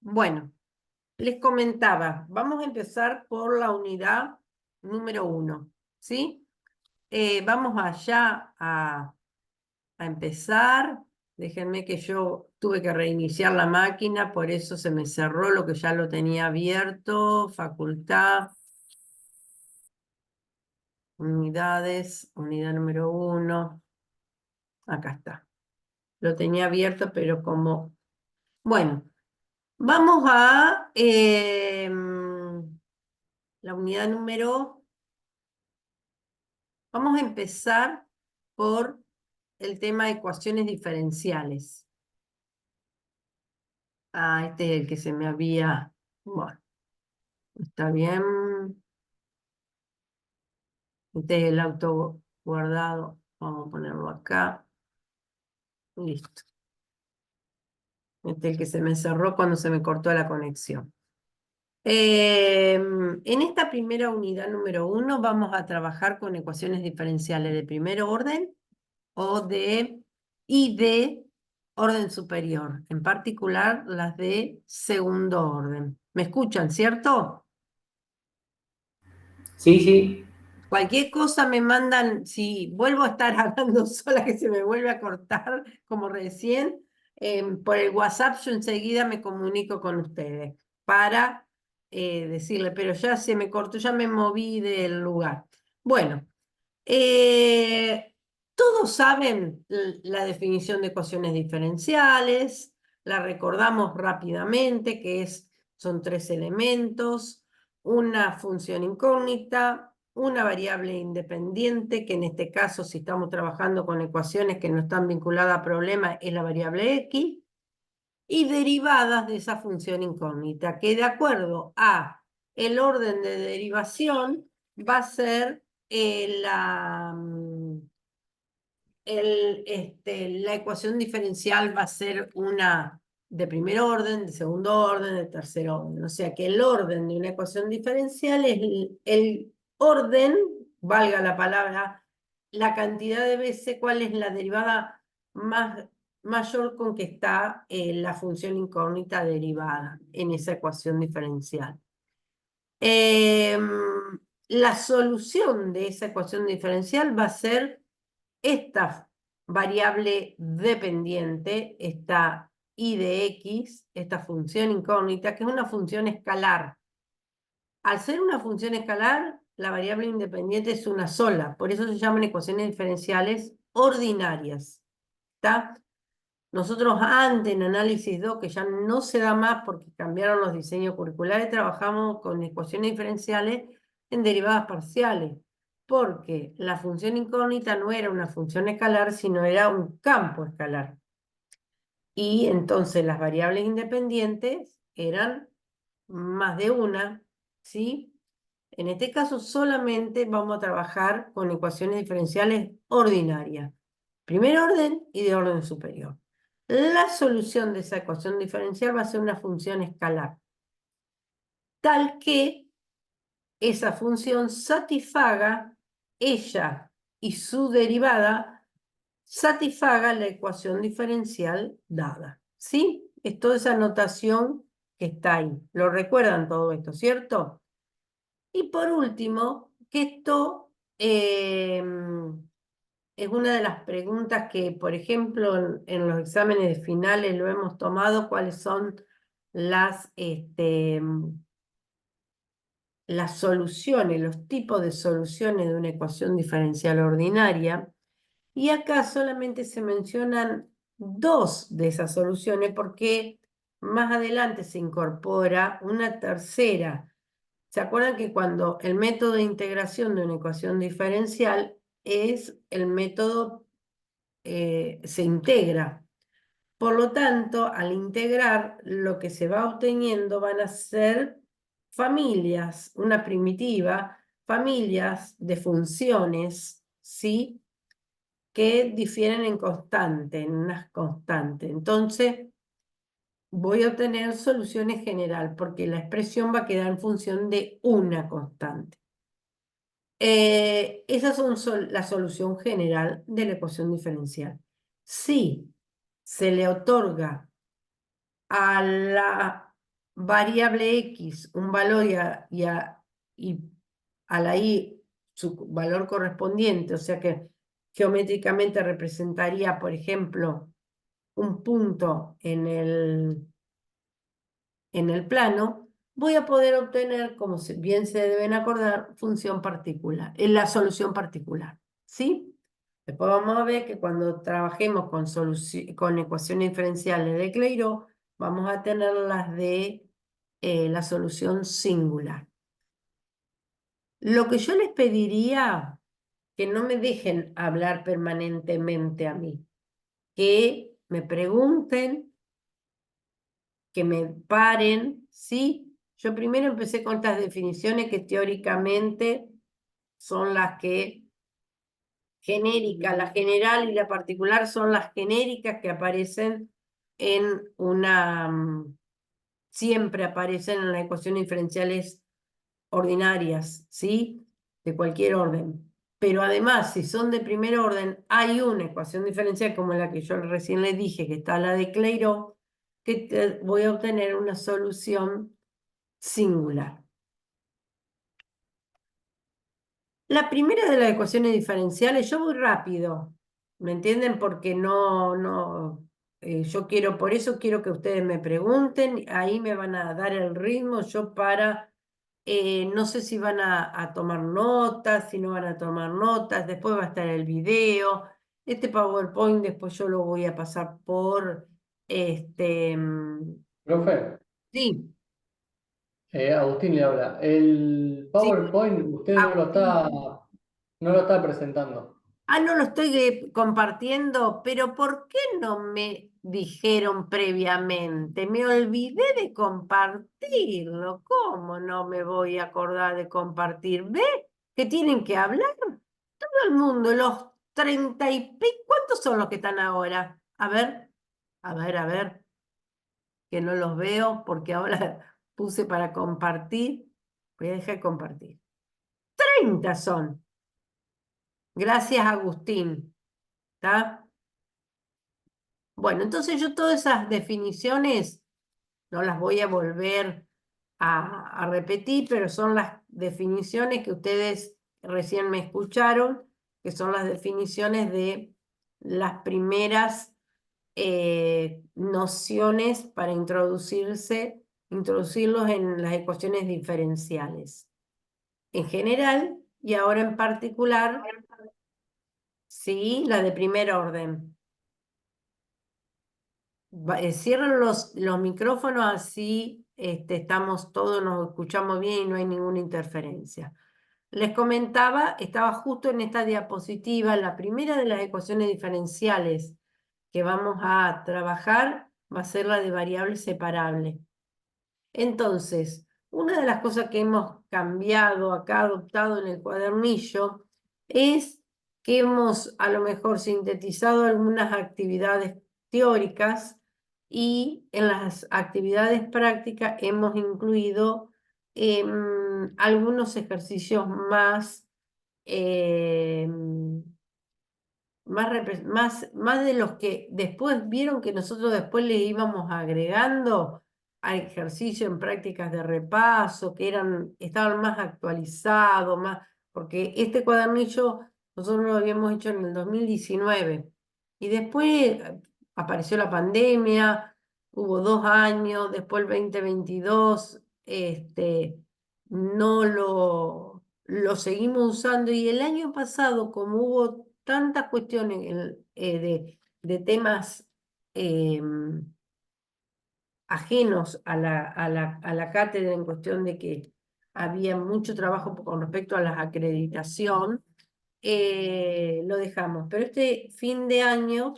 Bueno, les comentaba, vamos a empezar por la unidad número 1, ¿sí? Vamos allá a empezar. Déjenme que yo tuve que reiniciar la máquina, por eso se me cerró lo que ya lo tenía abierto. Facultad, unidades, unidad número 1. Acá está. Lo tenía abierto, pero como... Bueno, vamos a la unidad número... Vamos a empezar por el tema de ecuaciones diferenciales. Ah, este es el que se me había... Bueno, está bien. Este es el auto guardado. Vamos a ponerlo acá. Listo. Este es el que se me cerró cuando se me cortó la conexión. En esta primera unidad número 1 vamos a trabajar con ecuaciones diferenciales de primer orden y de orden superior, en particular las de segundo orden. ¿Me escuchan, cierto? Sí, sí, Cualquier cosa me mandan, si vuelvo a estar hablando sola, que se me vuelve a cortar como recién, por el WhatsApp yo enseguida me comunico con ustedes para decirle, pero ya se me cortó, ya me moví del lugar. Bueno, eh, todos saben la definición de ecuaciones diferenciales, la recordamos rápidamente, son tres elementos, una función incógnita, una variable independiente, que en este caso, si estamos trabajando con ecuaciones que no están vinculadas a problemas, es la variable x, y derivadas de esa función incógnita, que de acuerdo a el orden de derivación va a ser la ecuación diferencial va a ser una de primer orden, de segundo orden, de tercer orden. O sea que el orden de una ecuación diferencial es el orden, valga la palabra, la cantidad de veces, cuál es la derivada mayor con que está la función incógnita derivada en esa ecuación diferencial. Em, la solución de esa ecuación diferencial va a ser esta variable dependiente, esta y de x, esta función incógnita, que es una función escalar. Al ser una función escalar, la variable independiente es una sola, por eso se llaman ecuaciones diferenciales ordinarias. ¿Está? Nosotros antes en análisis 2, que ya no se da más porque cambiaron los diseños curriculares, trabajamos con ecuaciones diferenciales en derivadas parciales, porque la función incógnita no era una función escalar, sino era un campo escalar. Y entonces las variables independientes eran más de una, ¿sí? En este caso solamente vamos a trabajar con ecuaciones diferenciales ordinarias, primer orden y de orden superior. La solución de esa ecuación diferencial va a ser una función escalar, tal que esa función satisfaga, ella y su derivada, satisfaga la ecuación diferencial dada. ¿Sí? Es toda esa notación que está ahí. ¿Lo recuerdan todo esto, cierto? Y por último, que esto es una de las preguntas que, por ejemplo, en los exámenes finales lo hemos tomado, cuáles son las soluciones, los tipos de soluciones de una ecuación diferencial ordinaria. Y acá solamente se mencionan dos de esas soluciones porque más adelante se incorpora una tercera. ¿Se acuerdan que cuando el método de integración de una ecuación diferencial es el método, se integra? Por lo tanto, al integrar, lo que se va obteniendo van a ser familias, una primitiva, familias de funciones, ¿sí? Que difieren en constante, en unas constantes. Entonces, voy a obtener soluciones general, porque la expresión va a quedar en función de una constante. Esas son la solución general de la ecuación diferencial. Si se le otorga a la variable X un valor y a la Y su valor correspondiente, o sea que geométricamente representaría, por ejemplo, un punto en el plano, voy a poder obtener, como bien se deben acordar, función particular, en la solución particular, ¿sí? Después vamos a ver que cuando trabajemos con ecuaciones diferenciales de Clairaut, vamos a tener las de la solución singular. Lo que yo les pediría, que no me dejen hablar permanentemente a mí, que me pregunten, que me paren, ¿sí? Yo primero empecé con estas definiciones que teóricamente son las que genéricas, la general y la particular son las genéricas que aparecen en siempre aparecen en las ecuaciones diferenciales ordinarias, ¿sí? De cualquier orden. Pero además, si son de primer orden, hay una ecuación diferencial como la que yo recién les dije, que está la de Clairaut, que voy a obtener una solución singular. La primera de las ecuaciones diferenciales, yo voy rápido, ¿me entienden? Porque yo quiero, por eso quiero que ustedes me pregunten, ahí me van a dar el ritmo, yo no sé si van a tomar notas, si no van a tomar notas, después va a estar el video, este PowerPoint después yo lo voy a pasar por, Profe, sí, Agustín le habla. El sí, PowerPoint usted Agustín. no lo está presentando. Ah, no lo estoy compartiendo, pero ¿por qué no me dijeron previamente? Me olvidé de compartirlo. ¿Cómo no me voy a acordar de compartir? ¿Ve que tienen que hablar? Todo el mundo, los 30 y pico. ¿Cuántos son los que están ahora? A ver, a ver, que no los veo porque ahora puse para compartir. Voy a dejar de compartir. 30 son. Gracias, Agustín. ¿Está? Bueno, entonces yo todas esas definiciones no las voy a volver a repetir, pero son las definiciones que ustedes recién me escucharon, que son las definiciones de las primeras nociones para introducirlos en las ecuaciones diferenciales. En general, y ahora en particular, sí, la de primer orden. Cierren los micrófonos así estamos todos, nos escuchamos bien y no hay ninguna interferencia. Les comentaba, estaba justo en esta diapositiva, la primera de las ecuaciones diferenciales que vamos a trabajar va a ser la de variable separable. Entonces, una de las cosas que hemos cambiado acá, adoptado en el cuadernillo, es que hemos a lo mejor sintetizado algunas actividades teóricas y en las actividades prácticas hemos incluido algunos ejercicios em, más de los que después vieron que nosotros después le íbamos agregando a ejercicio en prácticas de repaso, que estaban más actualizados, porque este cuadernillo nosotros lo habíamos hecho en el 2019 y después apareció la pandemia, hubo 2 años, después el 2022, no lo seguimos usando y el año pasado, como hubo tantas cuestiones de temas ajenos a la cátedra en cuestión de que había mucho trabajo con respecto a la acreditación, lo dejamos. Pero este fin de año,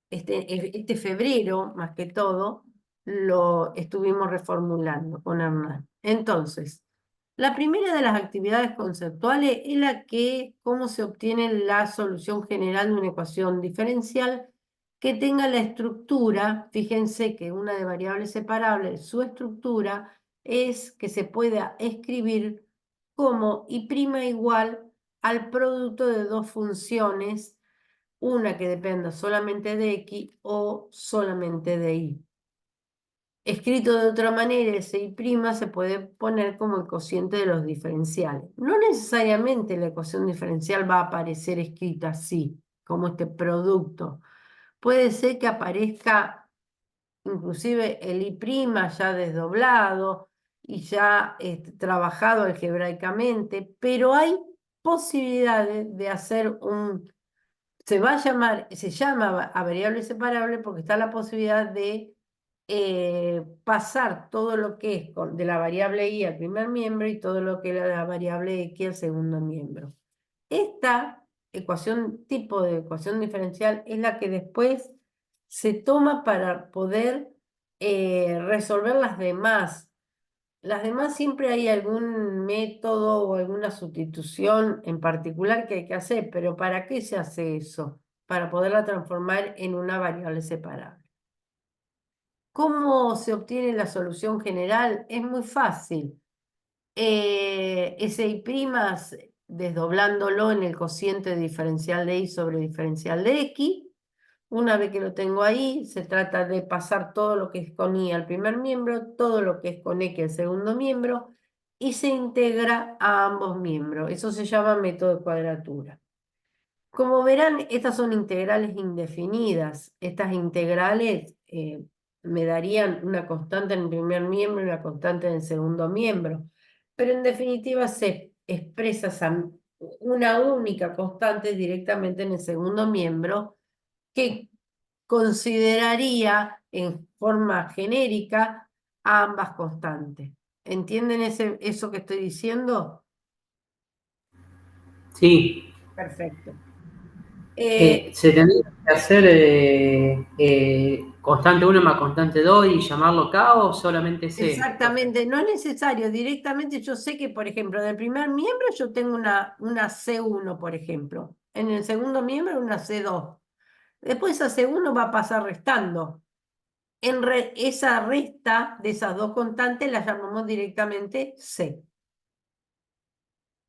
este febrero más que todo, lo estuvimos reformulando con Hernán. Entonces, la primera de las actividades conceptuales es cómo se obtiene la solución general de una ecuación diferencial que tenga la estructura, fíjense que una de variables separables, su estructura es que se pueda escribir como y' igual al producto de dos funciones, una que dependa solamente de X o solamente de Y. escrito de otra manera, ese y' se puede poner como el cociente de los diferenciales. No necesariamente la ecuación diferencial va a aparecer escrita así, como este producto. Puede ser que aparezca inclusive el y' ya desdoblado y ya trabajado algebraicamente, pero hay posibilidades de hacer se llama a variable separable porque está la posibilidad de pasar todo lo que es de la variable y al primer miembro y todo lo que es la variable x al segundo miembro. Esta ecuación, tipo de ecuación diferencial, es la que después se toma para poder resolver las demás. Las demás siempre hay algún método o alguna sustitución en particular que hay que hacer, pero ¿para qué se hace eso? Para poderla transformar en una variable separable. ¿Cómo se obtiene la solución general? Es muy fácil. Ese y' desdoblándolo en el cociente diferencial de y sobre diferencial de x. Una vez que lo tengo ahí, se trata de pasar todo lo que es con y al primer miembro, todo lo que es con x al segundo miembro, y se integra a ambos miembros. Eso se llama método de cuadratura. Como verán, estas son integrales indefinidas. Estas integrales me darían una constante en el primer miembro y una constante en el segundo miembro. Pero en definitiva se expresa una única constante directamente en el segundo miembro que consideraría en forma genérica a ambas constantes. ¿Entienden eso que estoy diciendo? Sí. Perfecto. Se tendría que hacer constante 1 más constante 2 y llamarlo K o solamente C, profe. Exactamente, no es necesario. Directamente yo sé que, por ejemplo, del primer miembro yo tengo una C1, por ejemplo. En el segundo miembro una C2. Después esa C1 va a pasar restando. Esa resta de esas dos constantes la llamamos directamente C.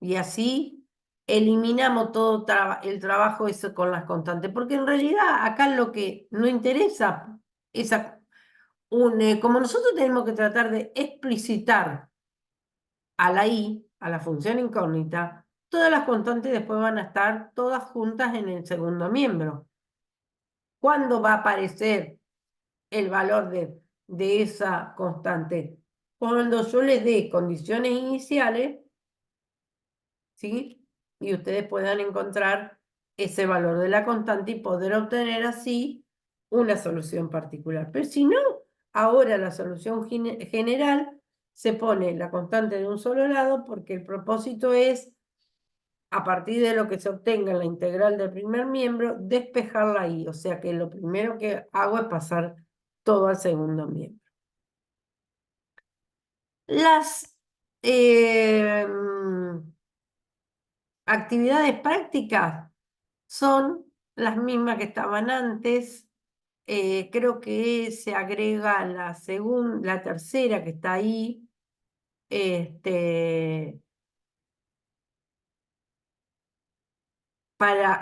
Y así eliminamos todo el trabajo eso con las constantes. Porque en realidad acá lo que no interesa es como nosotros tenemos que tratar de explicitar a la i, a la función incógnita, todas las constantes después van a estar todas juntas en el segundo miembro. ¿Cuándo va a aparecer el valor de esa constante? Cuando yo les dé condiciones iniciales, ¿sí? Y ustedes puedan encontrar ese valor de la constante y poder obtener así una solución particular. Pero si no, ahora la solución general se pone la constante de un solo lado porque el propósito es, a partir de lo que se obtenga en la integral del primer miembro, despejarla ahí. O sea que lo primero que hago es pasar todo al segundo miembro. Las actividades prácticas son las mismas que estaban antes. Creo que se agrega la tercera que está ahí. Para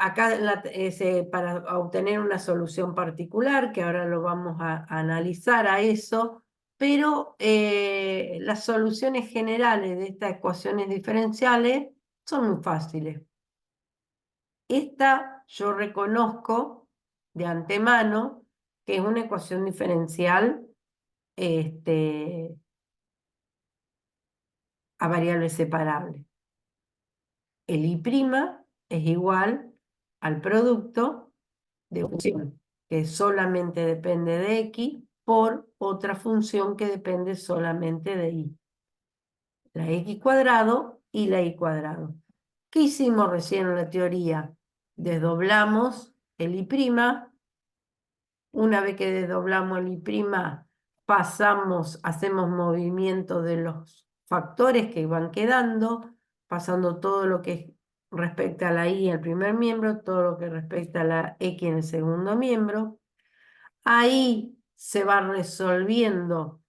obtener una solución particular, que ahora lo vamos a analizar a eso, pero las soluciones generales de estas ecuaciones diferenciales son muy fáciles. Esta yo reconozco de antemano que es una ecuación diferencial a variable separable. El y' es igual al producto de función que solamente depende de x por otra función que depende solamente de y. La x cuadrado y la y cuadrado. ¿Qué hicimos recién en la teoría? Desdoblamos el y'. Una vez que desdoblamos el y', hacemos movimiento de los factores que van quedando, pasando todo lo que respecta a la y al primer miembro, todo lo que respecta a la x en el segundo miembro. Ahí se va resolviendo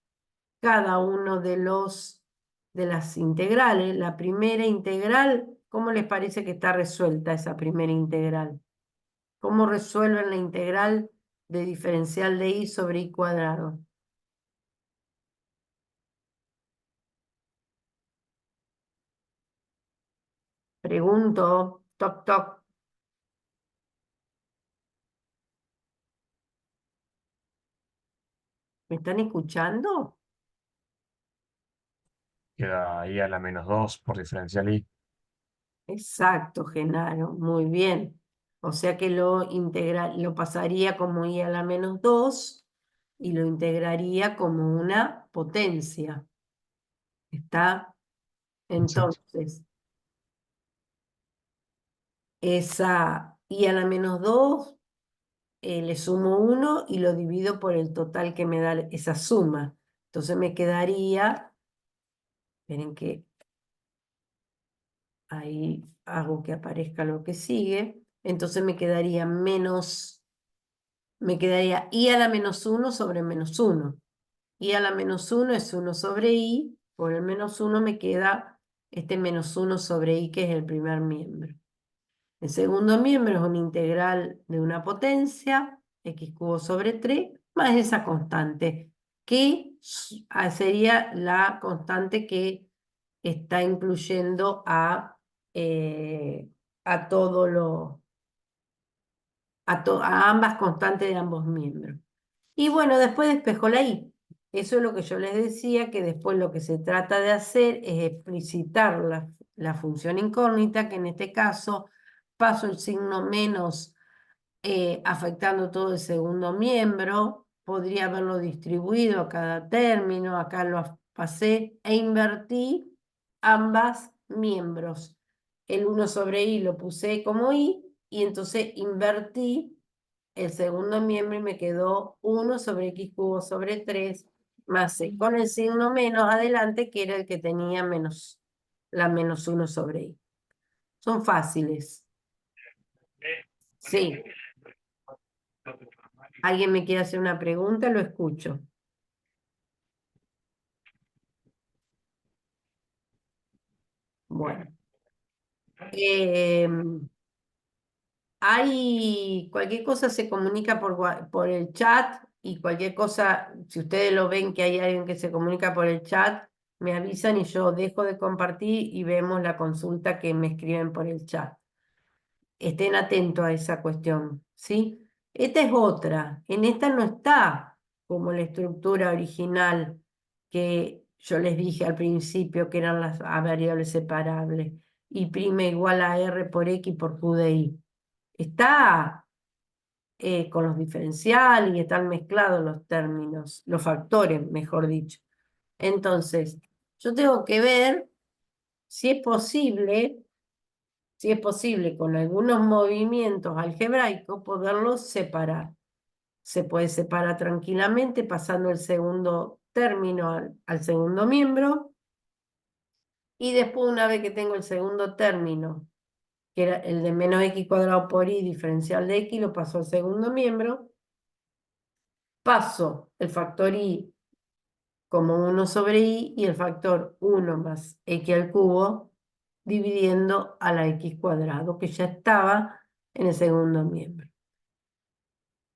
cada uno de las integrales. La primera integral, ¿cómo les parece que está resuelta esa primera integral? ¿Cómo resuelven la integral de diferencial de y sobre y cuadrado? Pregunto, toc, toc. ¿Me están escuchando? Queda I a la -2 por diferencial I. Exacto, Genaro, muy bien. O sea que lo pasaría como I a la -2 y lo integraría como una potencia. ¿Está? Exacto. Entonces, esa I a la -2 le sumo 1 y lo divido por el total que me da esa suma. Entonces me quedaría, esperen que ahí hago que aparezca lo que sigue. Entonces me quedaría I a la -1 sobre -1. I a la -1 es 1 sobre I, por el -1 me queda este -1 sobre I, que es el primer miembro. El segundo miembro es una integral de una potencia, x cubo sobre 3, más esa constante, que sería la constante que está incluyendo a todo a ambas constantes de ambos miembros. Y bueno, después despejo la I. Eso es lo que yo les decía, que después lo que se trata de hacer es explicitar la función incógnita, que en este caso paso el signo menos afectando todo el segundo miembro. Podría haberlo distribuido a cada término, acá lo pasé e invertí ambas miembros. El 1 sobre I lo puse como I y entonces invertí el segundo miembro y me quedó 1 sobre x cubo sobre 3 más c, con el signo menos adelante, que era el que tenía la -1 sobre i. Son fáciles. Sí. ¿Alguien me quiere hacer una pregunta? Lo escucho. Bueno. Cualquier cosa se comunica por el chat y cualquier cosa, si ustedes lo ven que hay alguien que se comunica por el chat, me avisan y yo dejo de compartir y vemos la consulta que me escriben por el chat. Estén atentos a esa cuestión, ¿sí? Esta es otra. En esta no está como la estructura original que yo les dije al principio, que eran las variables separables. Y' igual a R por X por Q de I. Está con los diferenciales y están mezclados los términos, los factores, mejor dicho. Entonces, yo tengo que ver si es posible con algunos movimientos algebraicos poderlos separar. Se puede separar tranquilamente pasando el segundo término al segundo miembro y después, una vez que tengo el segundo término, que era el de menos x cuadrado por y diferencial de x, lo paso al segundo miembro, paso el factor y como 1 sobre i y el factor 1 más x al cubo dividiendo a la x cuadrado, que ya estaba en el segundo miembro.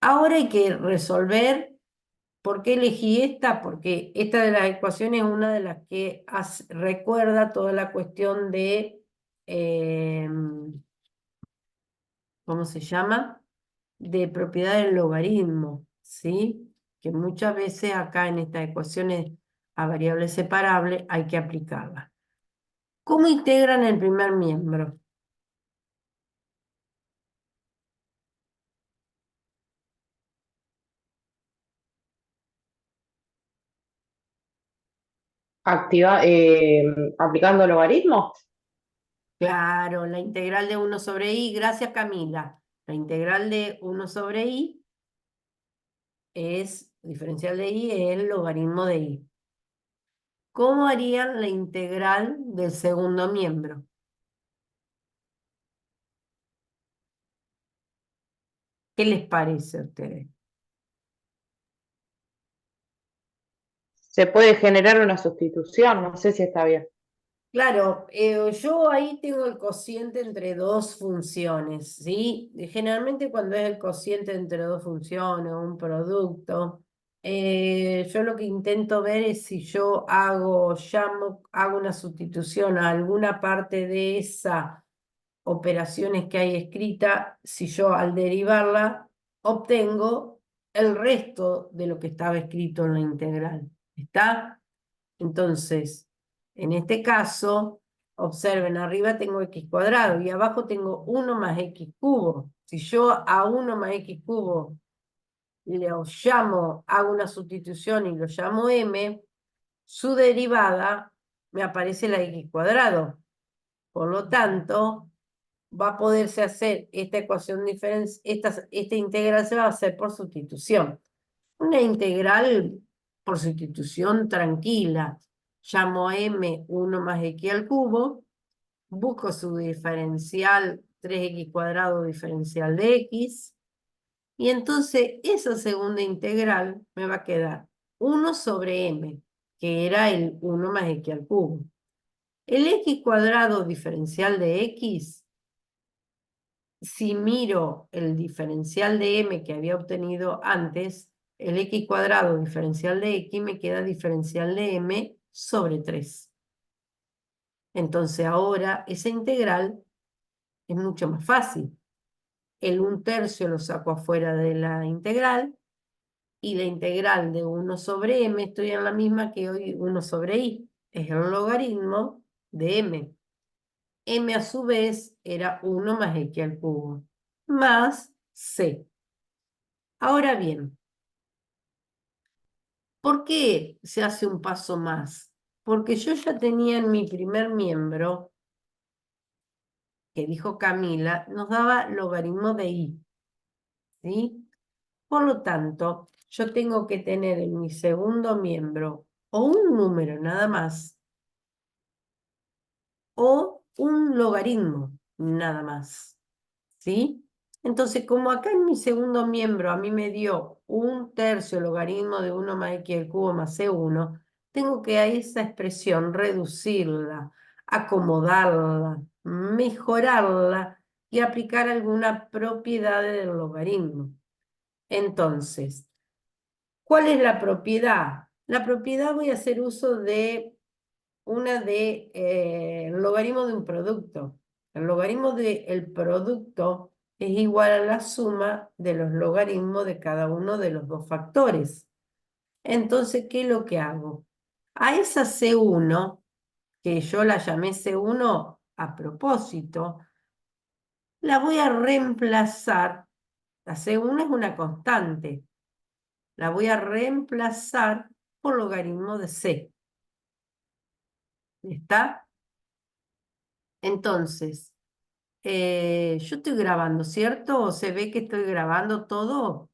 Ahora hay que resolver por qué elegí esta, porque esta de las ecuaciones es una de las que recuerda toda la cuestión de, ¿cómo se llama? De propiedad del logaritmo, ¿sí? Que muchas veces acá en estas ecuaciones a variables separables hay que aplicarlas. ¿Cómo integran el primer miembro? Aplicando logaritmos. Claro, la integral de 1 sobre i, gracias Camila. La integral de 1 sobre i es, diferencial de i es el logaritmo de i. ¿Cómo harían la integral del segundo miembro? ¿Qué les parece a ustedes? Se puede generar una sustitución, no sé si está bien. Claro, yo ahí tengo el cociente entre dos funciones, ¿sí? Generalmente cuando es el cociente entre dos funciones o un producto, yo lo que intento ver es si yo hago una sustitución a alguna parte de esa operaciones que hay escrita, si yo al derivarla obtengo el resto de lo que estaba escrito en la integral. ¿Está? Entonces, en este caso, observen, arriba tengo x cuadrado y abajo tengo 1 más x cubo. Si yo a 1 más x cubo lo llamo, hago una sustitución y lo llamo m, su derivada me aparece la x cuadrado. Por lo tanto, va a poderse hacer esta ecuación diferencial, esta integral se va a hacer por sustitución. Una integral por sustitución tranquila. Llamo a m 1 más x al cubo, busco su diferencial 3x cuadrado diferencial de x, y entonces esa segunda integral me va a quedar 1 sobre m, que era el 1 más x al cubo. El x cuadrado diferencial de x, si miro el diferencial de m que había obtenido antes, el x cuadrado diferencial de x me queda diferencial de m sobre 3. Entonces ahora esa integral es mucho más fácil. El 1/3 lo saco afuera de la integral y la integral de 1 sobre m estoy en la misma que hoy 1 sobre i. Es el logaritmo de m. M a su vez era 1 más x al cubo, más c. Ahora bien, ¿por qué se hace un paso más? Porque yo ya tenía en mi primer miembro, que dijo Camila, nos daba logaritmo de i, ¿sí? Por lo tanto, yo tengo que tener en mi segundo miembro o un número nada más, o un logaritmo nada más, ¿sí? Entonces, como acá en mi segundo miembro a mí me dio 1/3 logaritmo de 1 más x al cubo más c1, tengo que a esa expresión reducirla, acomodarla, mejorarla y aplicar alguna propiedad del logaritmo. Entonces, ¿cuál es la propiedad? La propiedad voy a hacer uso de una de logaritmo de un producto. El logaritmo del producto es igual a la suma de los logaritmos de cada uno de los dos factores. Entonces, ¿qué es lo que hago? A esa C1, que yo la llamé C1 a propósito, la voy a reemplazar. La C1 es una constante. La voy a reemplazar por logaritmo de C. ¿Está? Entonces, yo estoy grabando, ¿cierto? ¿Se ve que estoy grabando todo?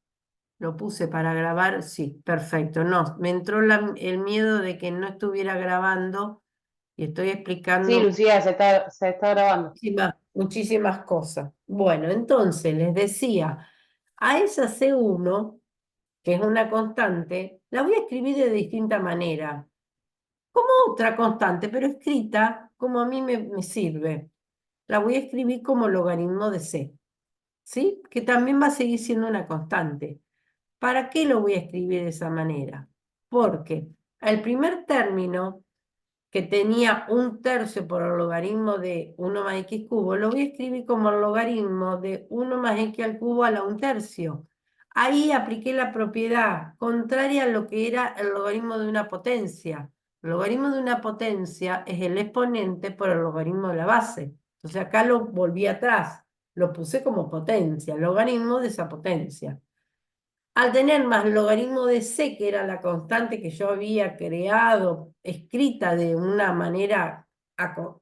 Lo puse para grabar, sí, perfecto. No, me entró el miedo de que no estuviera grabando y estoy Sí, explicando Lucía, se está grabando. muchísimas cosas. Bueno, entonces les decía, a esa C1, que es una constante, la voy a escribir de distinta manera, como otra constante, pero escrita como a mí me sirve. La voy a escribir como logaritmo de C, ¿sí? Que también va a seguir siendo una constante. ¿Para qué lo voy a escribir de esa manera? Porque el primer término, que tenía 1/3 por el logaritmo de 1 más x cubo, lo voy a escribir como el logaritmo de 1 más x al cubo a la 1/3. Ahí apliqué la propiedad contraria a lo que era el logaritmo de una potencia. El logaritmo de una potencia es el exponente por el logaritmo de la base. Entonces acá lo volví atrás, lo puse como potencia, el logaritmo de esa potencia. Al tener más logaritmo de c, que era la constante que yo había creado, escrita de una manera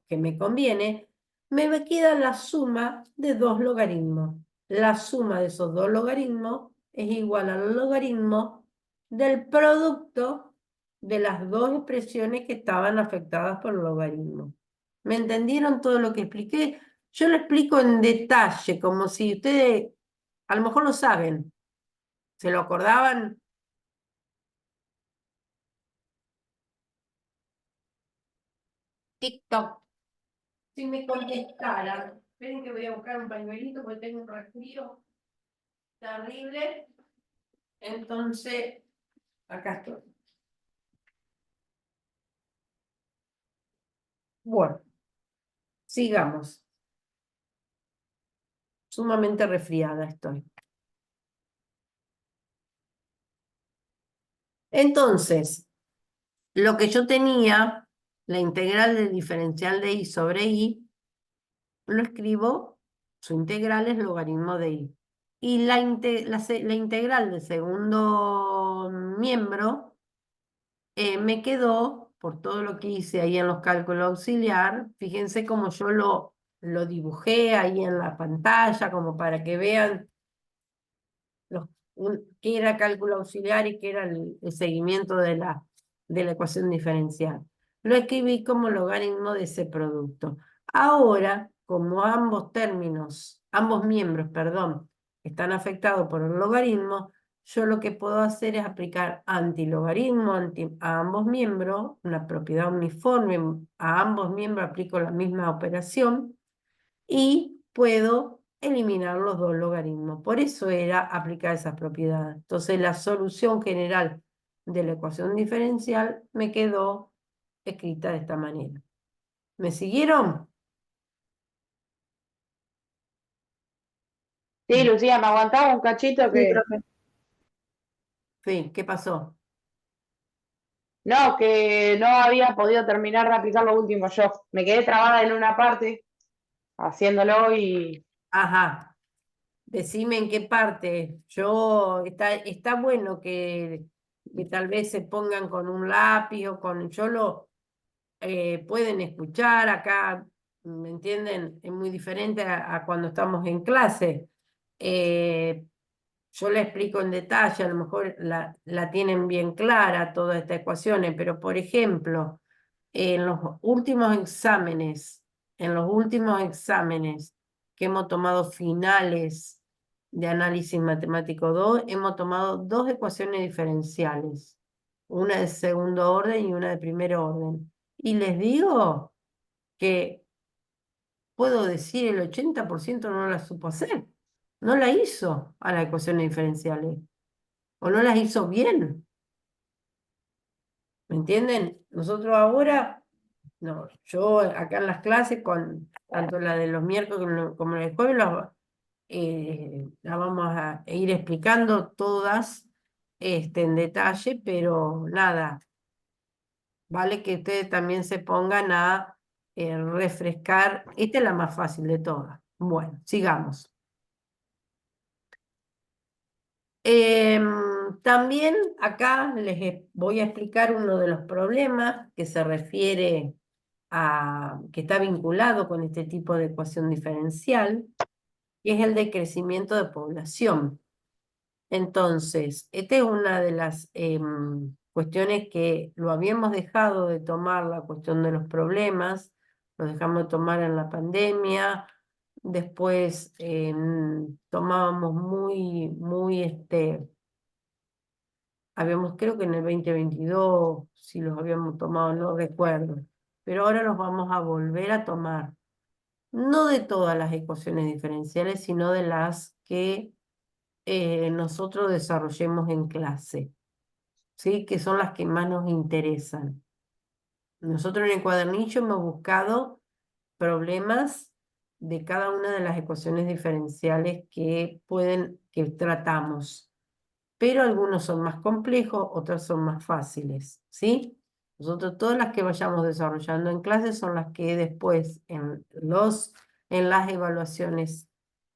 que me conviene, me queda la suma de dos logaritmos. La suma de esos dos logaritmos es igual al logaritmo del producto de las dos expresiones que estaban afectadas por el logaritmo. ¿Me entendieron todo lo que expliqué? Yo lo explico en detalle, como si ustedes a lo mejor lo saben. ¿Se lo acordaban? TikTok. Si me contestaran. Esperen que voy a buscar un pañuelito porque tengo un resfrío terrible. Entonces, acá estoy. Bueno, sigamos. sumamente resfriada estoy. Entonces, lo que yo tenía, la integral del diferencial de y sobre y, lo escribo, su integral es logaritmo de y. Y la integral del segundo miembro me quedó, por todo lo que hice ahí en los cálculos auxiliar, fíjense cómo yo lo dibujé ahí en la pantalla, como para que vean qué era cálculo auxiliar y qué era el seguimiento de la ecuación diferencial. Lo escribí como logaritmo de ese producto. Ahora, como ambos miembros, perdón, están afectados por el logaritmo, yo lo que puedo hacer es aplicar antilogaritmo a ambos miembros, una propiedad uniforme, a ambos miembros aplico la misma operación y puedo eliminar los dos logaritmos. Por eso era aplicar esas propiedades. Entonces la solución general de la ecuación diferencial me quedó escrita de esta manera. ¿Me siguieron? Sí, Lucía, me aguantaba un cachito Sí, que... profe. Sí, ¿qué pasó? No, que no había podido terminar de aplicar lo último yo. Me quedé trabada en una parte haciéndolo y... Ajá. Decime en qué parte. Está bueno que tal vez se pongan con un lápiz o con. Pueden escuchar acá, ¿me entienden? Es muy diferente a cuando estamos en clase. Yo la explico en detalle, a lo mejor la tienen bien clara todas estas ecuaciones, pero por ejemplo, en los últimos exámenes que hemos tomado finales de análisis matemático 2, hemos tomado dos ecuaciones diferenciales, una de segundo orden y una de primer orden. Y les digo que puedo decir el 80% no la supo hacer, no la hizo a las ecuaciones diferenciales, o no las hizo bien, ¿me entienden? Nosotros ahora, no, yo acá en las clases, con tanto la de los miércoles como la de jueves, la vamos a ir explicando todas en detalle, pero nada, vale que ustedes también se pongan a refrescar. Esta es la más fácil de todas. Bueno, sigamos. También acá voy a explicar uno de los problemas que se refiere que está vinculado con este tipo de ecuación diferencial, que es el de crecimiento de población. Entonces, esta es una de las cuestiones que lo habíamos dejado de tomar, la cuestión de los problemas, lo dejamos de tomar en la pandemia, después tomábamos creo que en el 2022, si los habíamos tomado, no recuerdo, pero ahora los vamos a volver a tomar, no de todas las ecuaciones diferenciales, sino de las que nosotros desarrollemos en clase, ¿sí? Que son las que más nos interesan. Nosotros en el cuadernillo hemos buscado problemas de cada una de las ecuaciones diferenciales que tratamos, pero algunos son más complejos, otros son más fáciles, ¿sí? Nosotros todas las que vayamos desarrollando en clase son las que después en las evaluaciones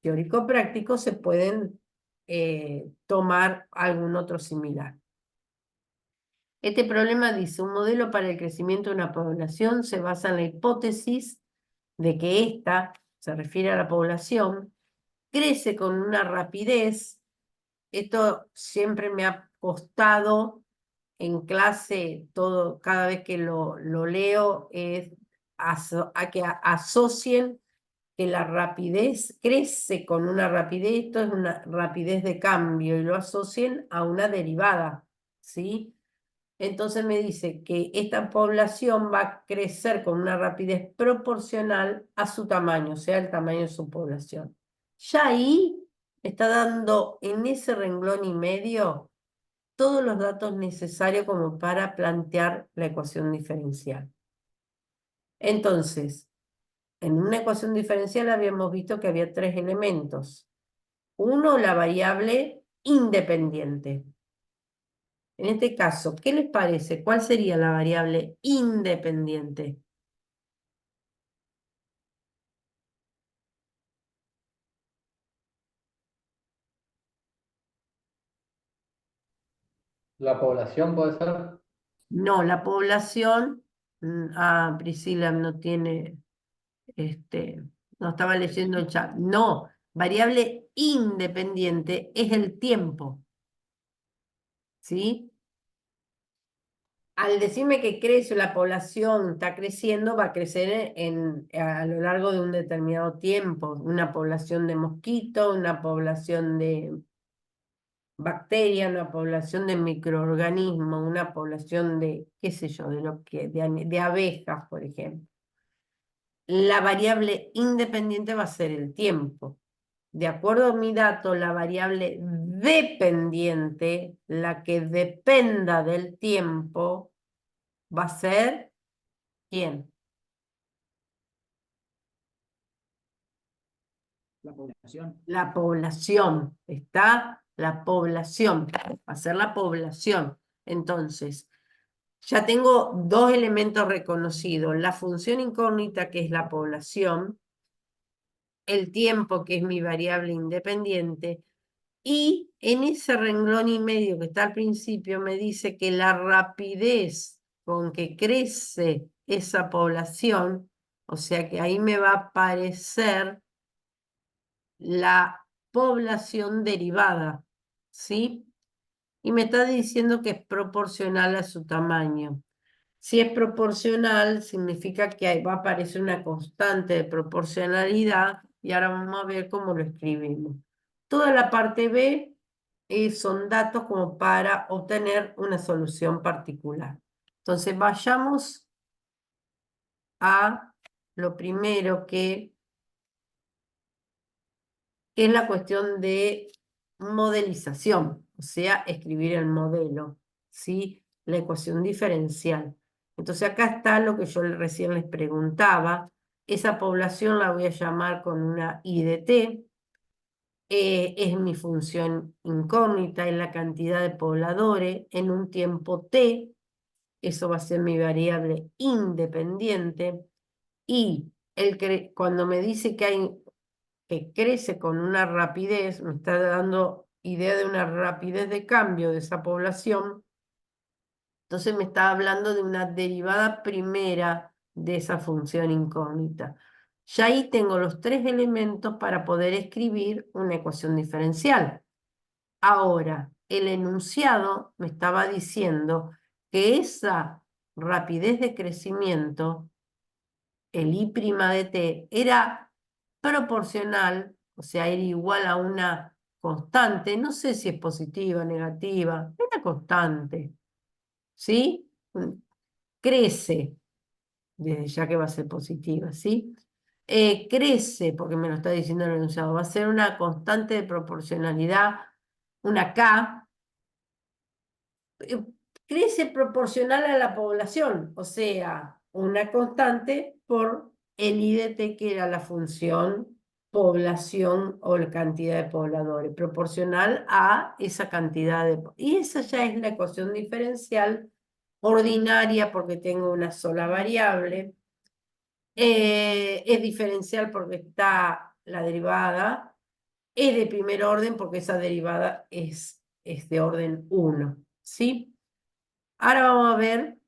teórico-prácticos se pueden tomar algún otro similar. Este problema dice, un modelo para el crecimiento de una población se basa en la hipótesis de que ésta, se refiere a la población, crece con una rapidez. Esto siempre me ha costado en clase, cada vez que lo leo, es a que asocien que la rapidez crece con una rapidez, esto es una rapidez de cambio, y lo asocien a una derivada, ¿sí? Entonces me dice que esta población va a crecer con una rapidez proporcional a su tamaño, o sea, el tamaño de su población. Ya ahí está dando en ese renglón y medio todos los datos necesarios como para plantear la ecuación diferencial. Entonces, en una ecuación diferencial habíamos visto que había tres elementos. Uno, la variable independiente. En este caso, ¿qué les parece? ¿Cuál sería la variable independiente? ¿La población puede ser? No, la población, Priscila no tiene, no estaba leyendo el chat. No, variable independiente es el tiempo, ¿sí? Al decirme que crece la población, está creciendo, va a crecer a lo largo de un determinado tiempo. Una población de mosquitos, una población de bacterias, una población de microorganismos, una población de, qué sé yo, de abejas, por ejemplo. La variable independiente va a ser el tiempo. De acuerdo a mi dato, la variable dependiente, la que dependa del tiempo, va a ser ¿quién? La población. La población. ¿Está? La población. Va a ser la población. Entonces, ya tengo dos elementos reconocidos. La función incógnita, que es la población, el tiempo, que es mi variable independiente, y en ese renglón y medio que está al principio me dice que la rapidez con que crece esa población, o sea que ahí me va a aparecer la población derivada, ¿sí? Y me está diciendo que es proporcional a su tamaño. Si es proporcional, significa que ahí va a aparecer una constante de proporcionalidad y ahora vamos a ver cómo lo escribimos. Toda la parte B son datos como para obtener una solución particular. Entonces vayamos a lo primero que es la cuestión de modelización, o sea, escribir el modelo, ¿sí? La ecuación diferencial. Entonces acá está lo que yo recién les preguntaba. Esa población la voy a llamar con una I de t. Es mi función incógnita, es la cantidad de pobladores en un tiempo t. Eso va a ser mi variable independiente. Y cuando me dice que crece con una rapidez, me está dando idea de una rapidez de cambio de esa población, entonces me está hablando de una derivada primera de esa función incógnita. Ya ahí tengo los tres elementos para poder escribir una ecuación diferencial. Ahora, el enunciado me estaba diciendo que esa rapidez de crecimiento, el I' de t, era proporcional, o sea, era igual a una constante, no sé si es positiva, negativa, una constante, ¿sí? Crece, desde ya que va a ser positiva, ¿sí? Crece, porque me lo está diciendo el enunciado, va a ser una constante de proporcionalidad, una K, crece proporcional a la población, o sea, una constante por el I de t, que era la función población o la cantidad de pobladores, proporcional a esa cantidad de... Y esa ya es la ecuación diferencial ordinaria porque tengo una sola variable. Es diferencial porque está la derivada. Es de primer orden porque esa derivada es de orden 1, ¿sí? Ahora vamos a ver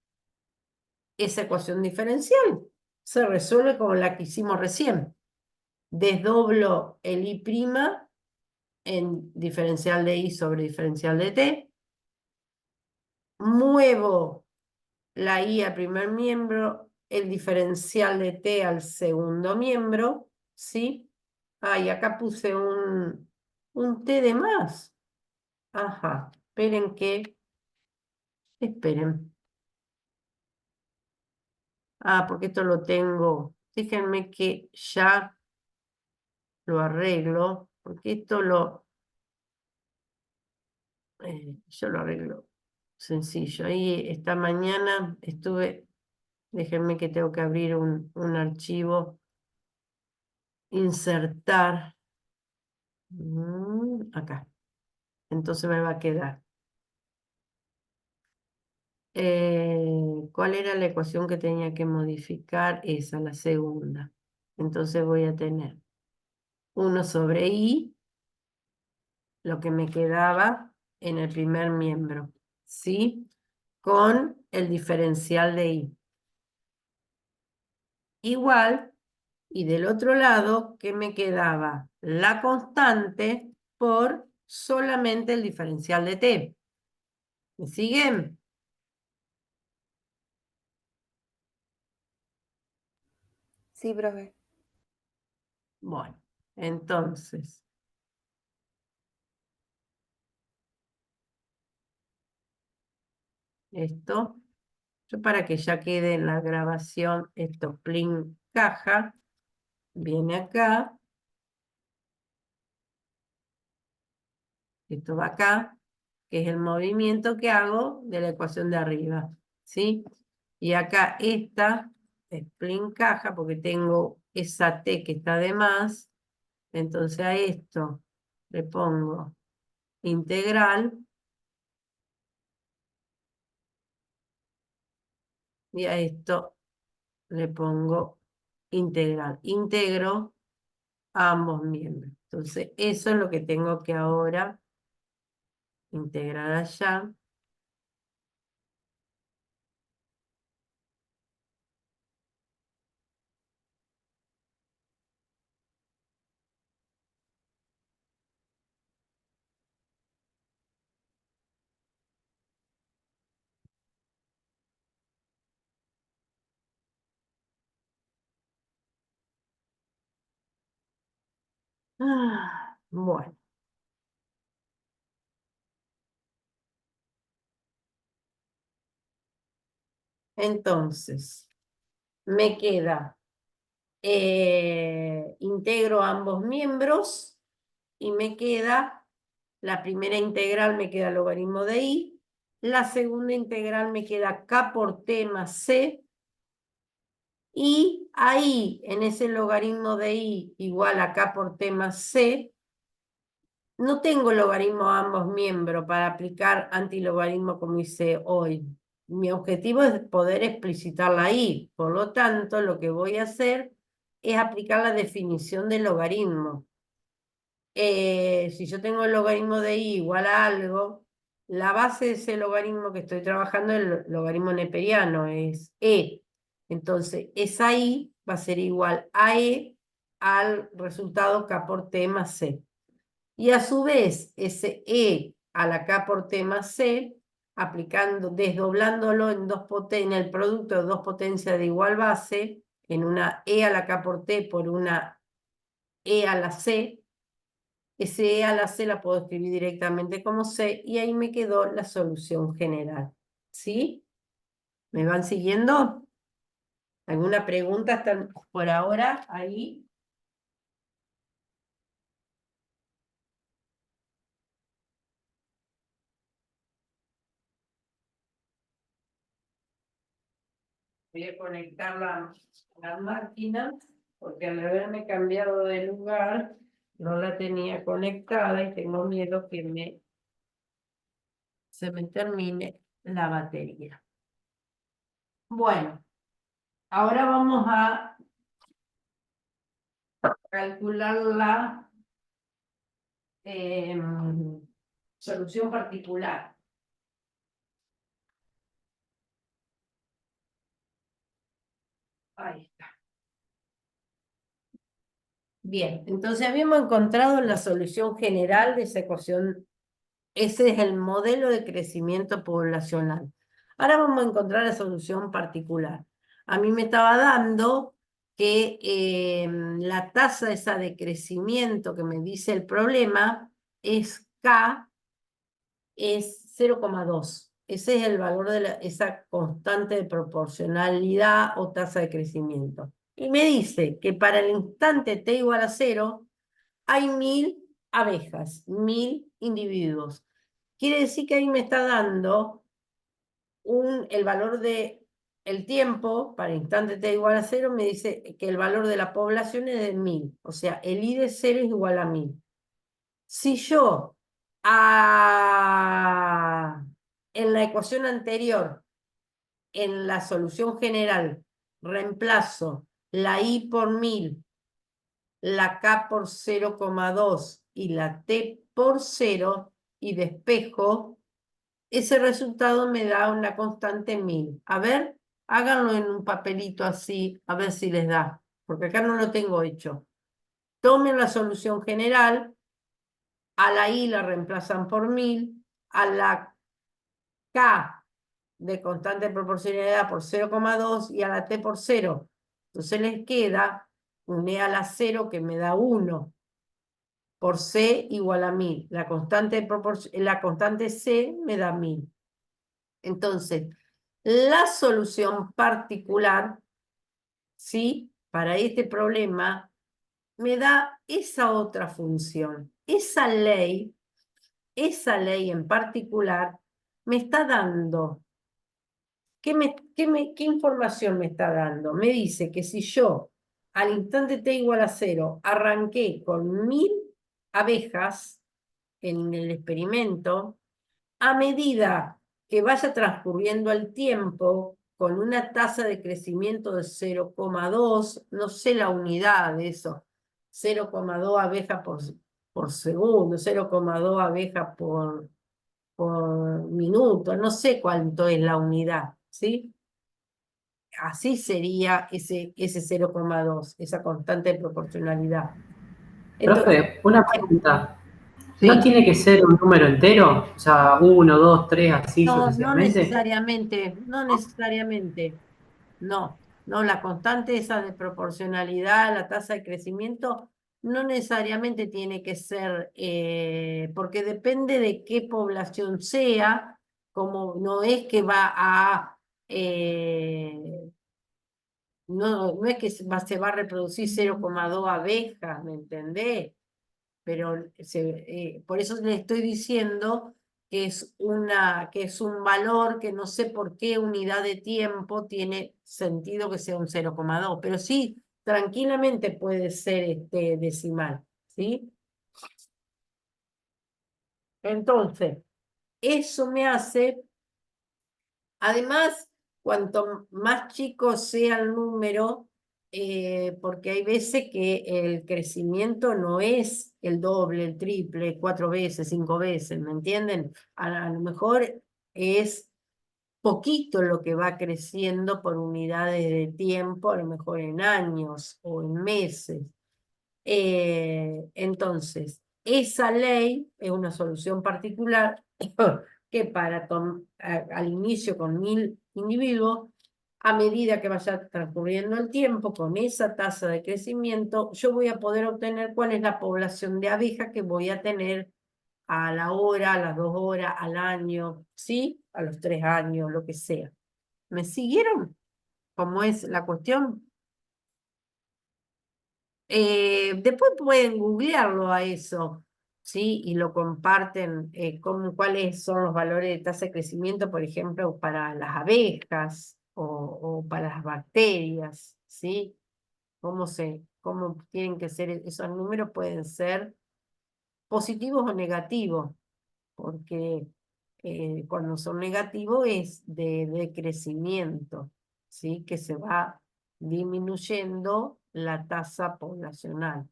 esa ecuación diferencial. Se resuelve como la que hicimos recién. Desdoblo el I' en diferencial de I sobre diferencial de t. Muevo la I al primer miembro, el diferencial de t al segundo miembro, ¿sí? Ah, y acá puse un t de más. Ajá, esperen. Ah, porque esto lo tengo. Déjenme que ya lo arreglo, porque esto yo lo arreglo sencillo. Ahí esta mañana estuve, déjenme que tengo que abrir un archivo insertar acá. Entonces me va a quedar. ¿Cuál era la ecuación que tenía que modificar? Esa, la segunda. Entonces voy a tener 1 sobre i, lo que me quedaba en el primer miembro, ¿sí? Con el diferencial de i. Igual, y del otro lado, ¿qué me quedaba? La constante por solamente el diferencial de t. ¿Me siguen? Sí, profe. Bueno, entonces, esto, yo para que ya quede en la grabación, esto, plin caja, viene acá, esto va acá, que es el movimiento que hago de la ecuación de arriba, ¿sí? Y acá esta, plin caja, porque tengo esa t que está de más, entonces a esto le pongo integral, y a esto le pongo integral. Integro a ambos miembros. Entonces, eso es lo que tengo que ahora integrar allá. Bueno, entonces, me queda, integro ambos miembros y me queda, la primera integral me queda logaritmo de i, la segunda integral me queda k por t más c, y ahí, en ese logaritmo de i igual a k por t más c, no tengo logaritmo a ambos miembros para aplicar antilogaritmo como hice hoy. Mi objetivo es poder explicitarla ahí. Por lo tanto, lo que voy a hacer es aplicar la definición del logaritmo. Si yo tengo el logaritmo de i igual a algo, la base de ese logaritmo que estoy trabajando es el logaritmo neperiano, es e. Entonces, esa i va a ser igual a e al resultado k por t más c. Y a su vez, ese e a la k por t más c, aplicando, desdoblándolo en en el producto de dos potencias de igual base, en una e a la k por t por una e a la c, ese e a la c la puedo escribir directamente como c, y ahí me quedó la solución general. ¿Sí? ¿Me van siguiendo? ¿Alguna pregunta hasta por ahora ahí? Voy a conectar la máquina, porque al haberme cambiado de lugar, no la tenía conectada y tengo miedo que se me termine la batería. Bueno, ahora vamos a calcular la solución particular. Ahí está. Bien, entonces habíamos encontrado la solución general de esa ecuación. Ese es el modelo de crecimiento poblacional. Ahora vamos a encontrar la solución particular. A mí me estaba dando que la tasa esa de crecimiento que me dice el problema es K, es 0,2. Ese es el valor de esa constante de proporcionalidad o tasa de crecimiento. Y me dice que para el instante t igual a 0 hay 1000 abejas, 1000 individuos. Quiere decir que ahí me está dando el valor de el tiempo para instante t igual a 0 me dice que el valor de la población es de 1000. O sea, el i de 0 es igual a 1000. Si yo en la ecuación anterior, en la solución general, reemplazo la i por 1000, la k por 0,2 y la t por 0 y despejo, ese resultado me da una constante 1000. A ver, háganlo en un papelito así, a ver si les da, porque acá no lo tengo hecho. Tomen la solución general, a la i la reemplazan por 1000, a la k de constante de proporcionalidad por 0,2 y a la t por 0. Entonces les queda un e a la 0 que me da 1 por c igual a 1000. La constante c me da 1000. Entonces, la solución particular, ¿sí? Para este problema, me da esa otra función. Esa ley en particular, me está dando. ¿Qué información me está dando? Me dice que si yo al instante t igual a 0 arranqué con 1000 abejas en el experimento, a medida que vaya transcurriendo el tiempo con una tasa de crecimiento de 0,2, no sé la unidad de eso, 0,2 abejas por segundo, 0,2 abejas por minuto, no sé cuánto es la unidad, ¿sí? Así sería ese 0,2, esa constante de proporcionalidad. Entonces, Profe, una pregunta. ¿sí? ¿No tiene que ser un número entero? O sea, 1, 2, 3, así No, no sucesivamente. necesariamente, no necesariamente. No, no, la constante esa de proporcionalidad, la tasa de crecimiento, no necesariamente tiene que ser, porque depende de qué población sea, como no es que va a, no es que se va a reproducir 0,2 abejas, ¿me entendés? Pero por eso le estoy diciendo que es un valor que no sé por qué unidad de tiempo tiene sentido que sea un 0,2, pero sí, tranquilamente puede ser decimal, ¿sí? Entonces, eso me hace, además, cuanto más chico sea el número, porque hay veces que el crecimiento no es el doble, el triple, 4 veces, 5 veces, ¿me entienden? A lo mejor es poquito lo que va creciendo por unidades de tiempo, a lo mejor en años o en meses. Entonces, esa ley es una solución particular que al inicio con 1000 individuos, a medida que vaya transcurriendo el tiempo, con esa tasa de crecimiento, yo voy a poder obtener cuál es la población de abejas que voy a tener a la hora, a las 2 horas, al año, ¿sí? A los 3 años, lo que sea. ¿Me siguieron? ¿Cómo es la cuestión? Después pueden googlearlo a eso, ¿sí? Y lo comparten, cuáles son los valores de tasa de crecimiento, por ejemplo, para las abejas o para las bacterias, ¿sí? Cómo tienen que ser esos números, pueden ser positivos o negativos, porque cuando son negativos es de crecimiento, ¿sí? Que se va disminuyendo la tasa poblacional.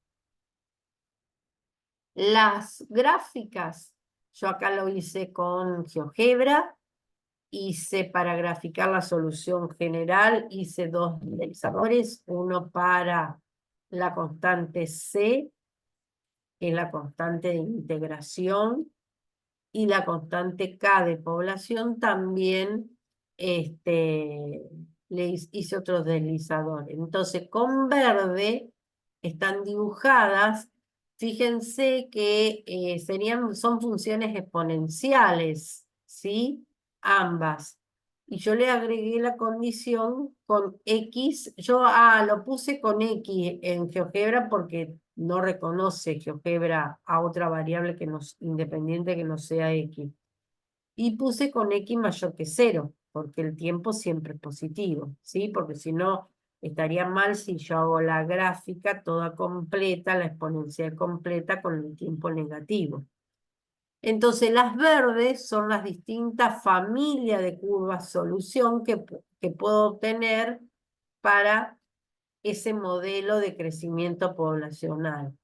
Las gráficas, yo acá lo hice con GeoGebra, hice para graficar la solución general, hice 2 indexadores, uno para la constante C, que es la constante de integración, y la constante K de población también hice otros deslizadores. Entonces, con verde están dibujadas, fíjense que son funciones exponenciales, ¿sí? Ambas. Y yo le agregué la condición con X, yo lo puse con X en GeoGebra porque no reconoce GeoGebra a otra variable independiente que no sea X. Y puse con X mayor que 0. porque el tiempo siempre es positivo, ¿sí? Porque si no, estaría mal si yo hago la gráfica toda completa, la exponencial completa con el tiempo negativo. Entonces, las verdes son las distintas familias de curvas solución que puedo obtener para ese modelo de crecimiento poblacional.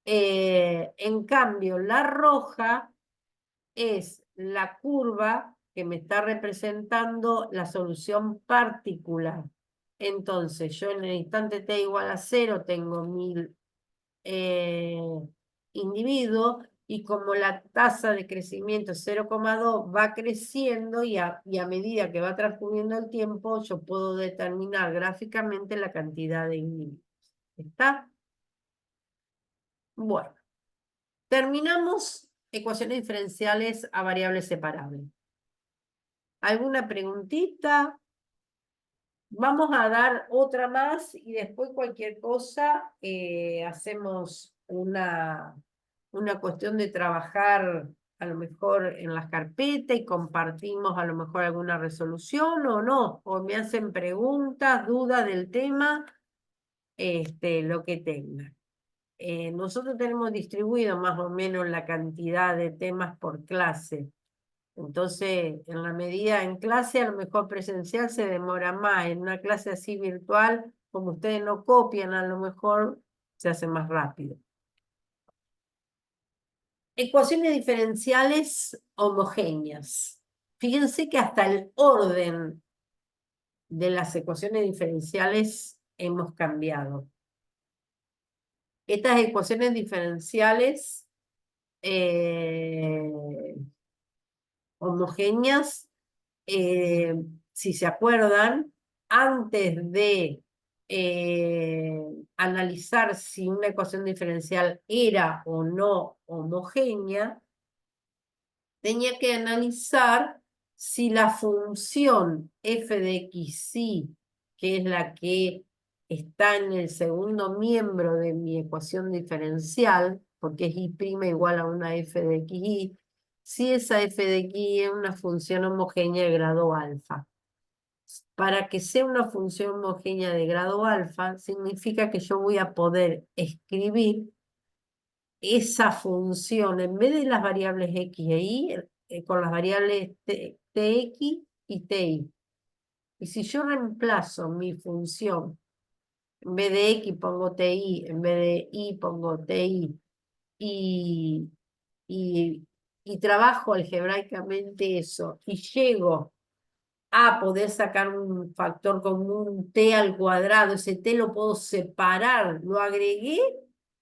En cambio, la roja es la curva que me está representando la solución particular. Entonces, yo en el instante t igual a 0 tengo 1000 individuos, y como la tasa de crecimiento es 0,2 va creciendo y a medida que va transcurriendo el tiempo, yo puedo determinar gráficamente la cantidad de individuos. ¿Está? Bueno, terminamos ecuaciones diferenciales a variables separables. ¿Alguna preguntita? Vamos a dar otra más y después cualquier cosa hacemos una cuestión de trabajar a lo mejor en las carpetas y compartimos a lo mejor alguna resolución o no, o me hacen preguntas, dudas del tema, lo que tengan. Nosotros tenemos distribuido más o menos la cantidad de temas por clase. Entonces, en la medida en clase, a lo mejor presencial se demora más. En una clase así virtual, como ustedes no copian, a lo mejor se hace más rápido. Ecuaciones diferenciales homogéneas. Fíjense que hasta el orden de las ecuaciones diferenciales hemos cambiado. Estas ecuaciones diferenciales homogéneas, si se acuerdan, antes de analizar si una ecuación diferencial era o no homogénea, tenía que analizar si la función f de x, que es la que está en el segundo miembro de mi ecuación diferencial, porque es y' igual a una f de x, si esa f de x es una función homogénea de grado alfa. Para que sea una función homogénea de grado alfa, significa que yo voy a poder escribir esa función, en vez de las variables x e y, con las variables tx y ti. Y si yo reemplazo mi función, en vez de x pongo ti, en vez de y pongo ti, y trabajo algebraicamente eso, y llego a poder sacar un factor común t al cuadrado, ese t lo puedo separar, lo agregué,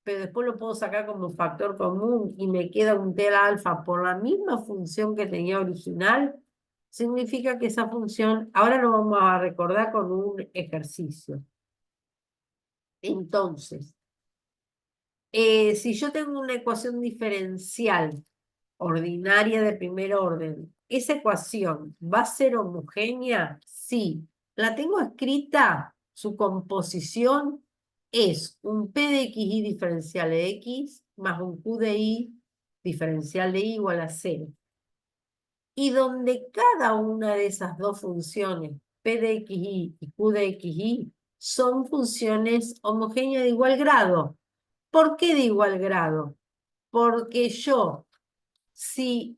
pero después lo puedo sacar como factor común y me queda un t al alfa por la misma función que tenía original, significa que esa función, ahora lo vamos a recordar con un ejercicio. Entonces, si yo tengo una ecuación diferencial ordinaria de primer orden, ¿esa ecuación va a ser homogénea? Sí. ¿La tengo escrita? Su composición es un P de XY diferencial de X más un Q de Y diferencial de Y igual a 0. Y donde cada una de esas dos funciones, P de XY y Q de XY, son funciones homogéneas de igual grado. ¿Por qué de igual grado? Porque yo, si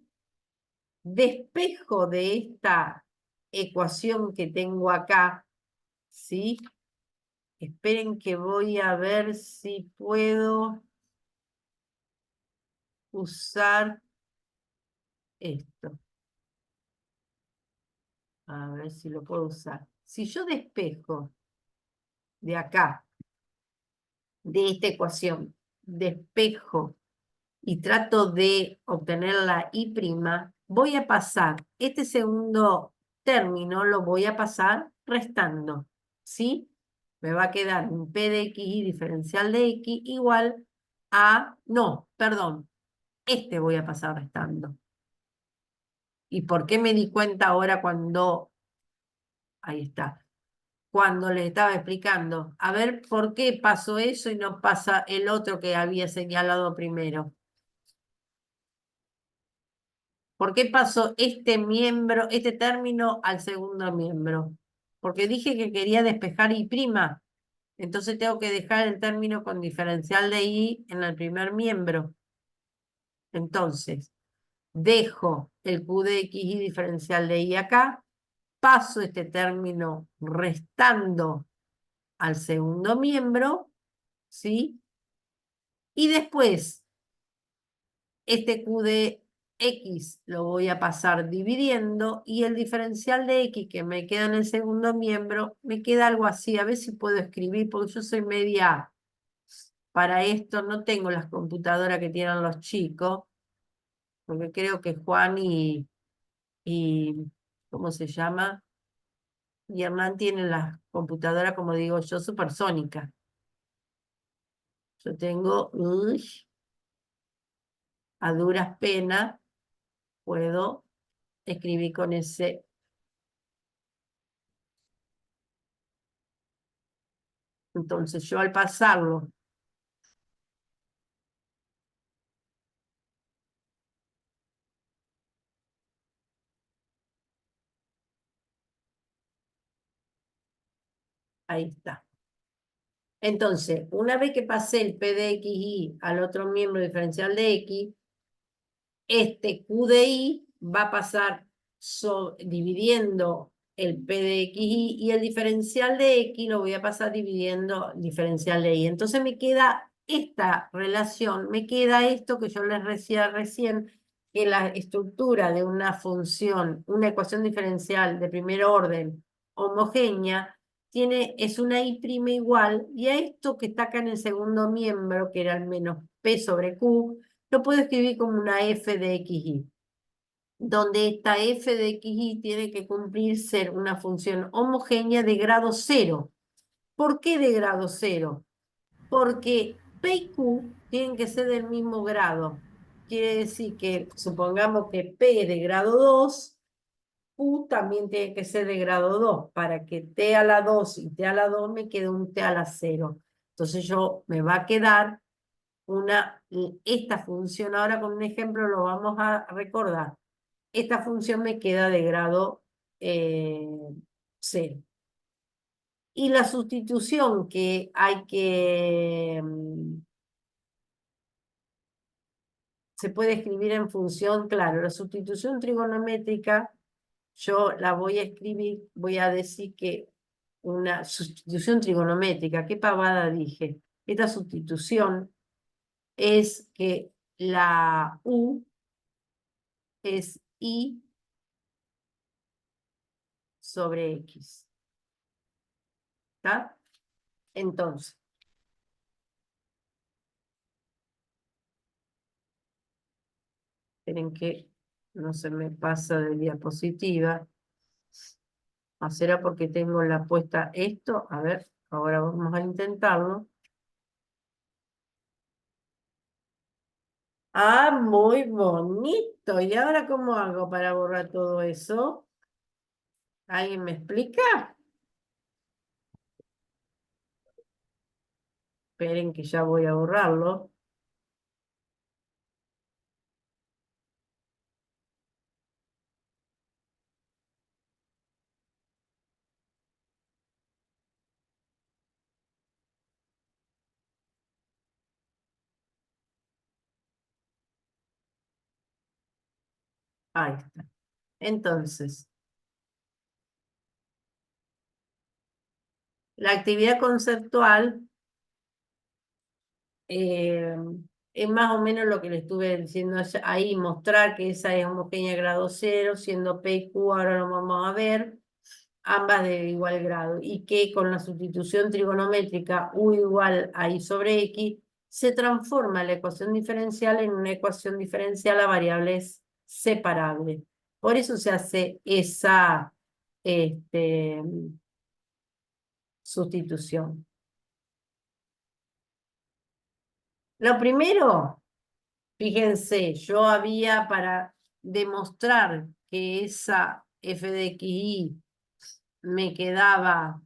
despejo de esta ecuación que tengo acá, ¿sí? Esperen que voy a ver si puedo usar esto. A ver si lo puedo usar. Si yo despejo de acá, de esta ecuación, despejo y trato de obtener la y', voy a pasar este segundo término, lo voy a pasar restando, ¿sí? Me va a quedar un P de XY diferencial de X igual a, no, perdón, este voy a pasar restando. ¿Y por qué me di cuenta ahora cuando, ahí está, cuando les estaba explicando? A ver, ¿por qué pasó eso y no pasa el otro que había señalado primero? ¿Por qué paso este miembro, este término al segundo miembro? Porque dije que quería despejar y'. Entonces tengo que dejar el término con diferencial de y en el primer miembro. Entonces, dejo el q de x y diferencial de y acá, paso este término restando al segundo miembro, ¿sí? Y después, este q de x lo voy a pasar dividiendo y el diferencial de x que me queda en el segundo miembro, me queda algo así. A ver si puedo escribir, porque yo soy media para esto, no tengo las computadoras que tienen los chicos, porque creo que Juan y ¿cómo se llama? Y Hernán tienen las computadoras, como digo yo, supersónicas. Yo tengo, uy, a duras penas, puedo escribir con ese. Entonces yo al pasarlo, ahí está. Entonces, una vez que pasé el P de XY al otro miembro diferencial de X, este Q de Y va a pasar dividiendo el P de XY y el diferencial de X lo voy a pasar dividiendo el diferencial de Y. Entonces me queda esta relación, me queda esto que yo les decía recién, que la estructura de una función, una ecuación diferencial de primer orden homogénea, es una y' igual, y a esto que está acá en el segundo miembro, que era el menos P sobre Q, lo puedo escribir como una f de xy, donde esta f de xy tiene que cumplir ser una función homogénea de grado 0. ¿Por qué de grado 0? Porque P y Q tienen que ser del mismo grado. Quiere decir que, supongamos que P es de grado 2, Q también tiene que ser de grado 2, para que T a la 2 y T a la 2 me quede un T a la 0. Entonces me va a quedar esta función, ahora con un ejemplo lo vamos a recordar. Esta función me queda de grado 0. Y la sustitución que hay que... se puede escribir en función, claro, la sustitución trigonométrica, yo la voy a escribir, voy a decir que una sustitución trigonométrica, ¿qué pavada dije? Esta sustitución es que la U es I sobre X. ¿Está? Entonces, esperen que no se me pasa de diapositiva. ¿Será porque tengo la puesta esto? A ver, ahora vamos a intentarlo. Ah, muy bonito. ¿Y ahora cómo hago para borrar todo eso? ¿Alguien me explica? Esperen que ya voy a borrarlo. Ahí está. Entonces, la actividad conceptual es más o menos lo que le estuve diciendo ahí, mostrar que esa es homogénea grado 0, siendo P y Q, ahora lo vamos a ver, ambas de igual grado, y que con la sustitución trigonométrica U igual a I sobre X, se transforma la ecuación diferencial en una ecuación diferencial a variables separables. Por eso se hace esa sustitución. Lo primero, fíjense, yo había para demostrar que esa f de xy me quedaba,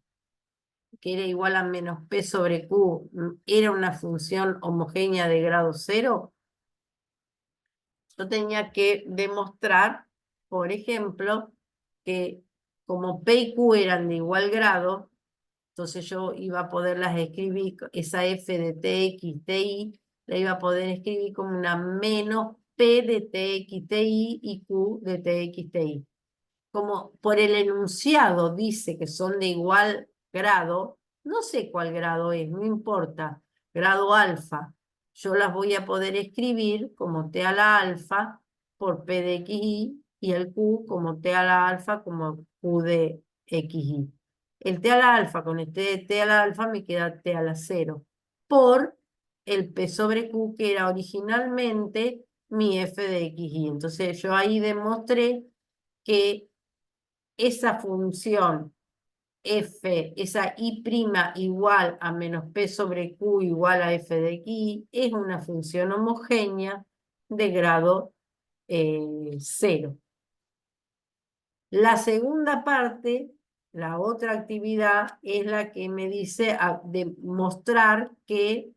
que era igual a menos p sobre q, era una función homogénea de grado 0. yo tenía que demostrar, por ejemplo, que como P y Q eran de igual grado, entonces yo iba a poderlas escribir, esa F de Tx, Ti, la iba a poder escribir como una menos P de Tx, Ti y Q de Tx, Ti. Como por el enunciado dice que son de igual grado, no sé cuál grado es, no importa, grado alfa, yo las voy a poder escribir como T a la alfa por P de xy y el Q como T a la alfa como Q de xy. El T a la alfa con el T a la alfa me queda T a la 0 por el P sobre Q que era originalmente mi F de xy. Entonces yo ahí demostré que esa función f, esa y' igual a menos p sobre q igual a f de x, es una función homogénea de grado 0. La segunda parte, la otra actividad, es la que me dice demostrar que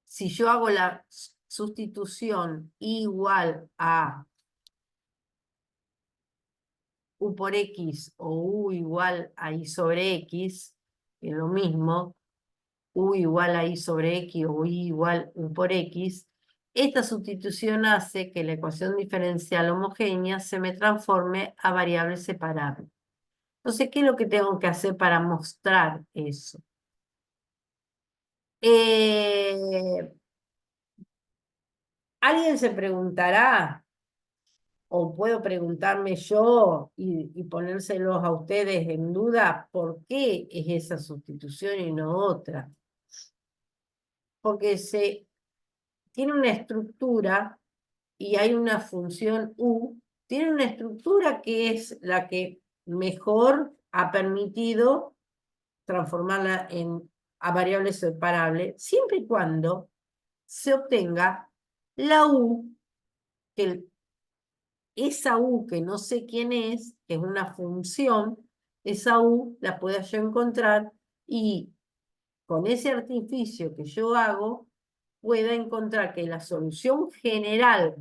si yo hago la sustitución igual a u por x o u igual a y sobre x, que es lo mismo, u igual a y sobre x o y igual u por x, esta sustitución hace que la ecuación diferencial homogénea se me transforme a variable separable. Entonces, ¿qué es lo que tengo que hacer para mostrar eso? Alguien se preguntará, o puedo preguntarme yo y ponérselos a ustedes en duda, ¿por qué es esa sustitución y no otra? Porque tiene una estructura y hay una función u, tiene una estructura que es la que mejor ha permitido transformarla a variable separable, siempre y cuando se obtenga la u, que esa u que no sé quién es una función, esa u la pueda yo encontrar y con ese artificio que yo hago, pueda encontrar que la solución general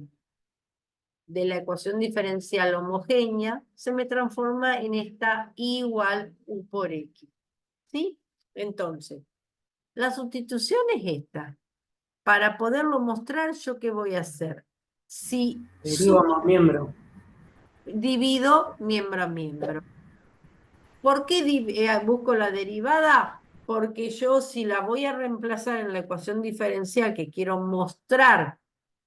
de la ecuación diferencial homogénea se me transforma en esta y igual u por x. ¿Sí? Entonces, la sustitución es esta. Para poderlo mostrar, ¿yo qué voy a hacer? Si Deriva más miembro. divido miembro a miembro. ¿Por qué busco la derivada? Porque yo si la voy a reemplazar en la ecuación diferencial que quiero mostrar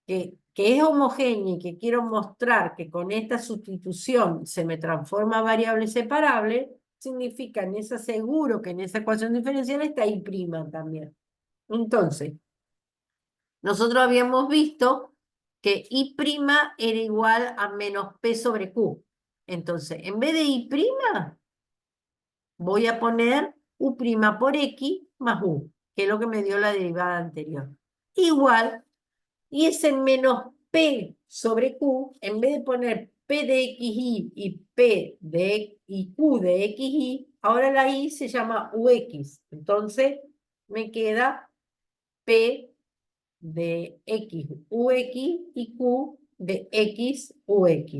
que es homogénea y que quiero mostrar que con esta sustitución se me transforma a variable separable, significa en esa seguro que en esa ecuación diferencial está y' también. Entonces, nosotros habíamos visto que y' era igual a menos p sobre q. Entonces, en vez de y', voy a poner u' por x más u, que es lo que me dio la derivada anterior. Igual, y ese menos p sobre q, en vez de poner p de xy y p de y q de xy, ahora la y se llama ux. Entonces, me queda p de x ux y q de x ux.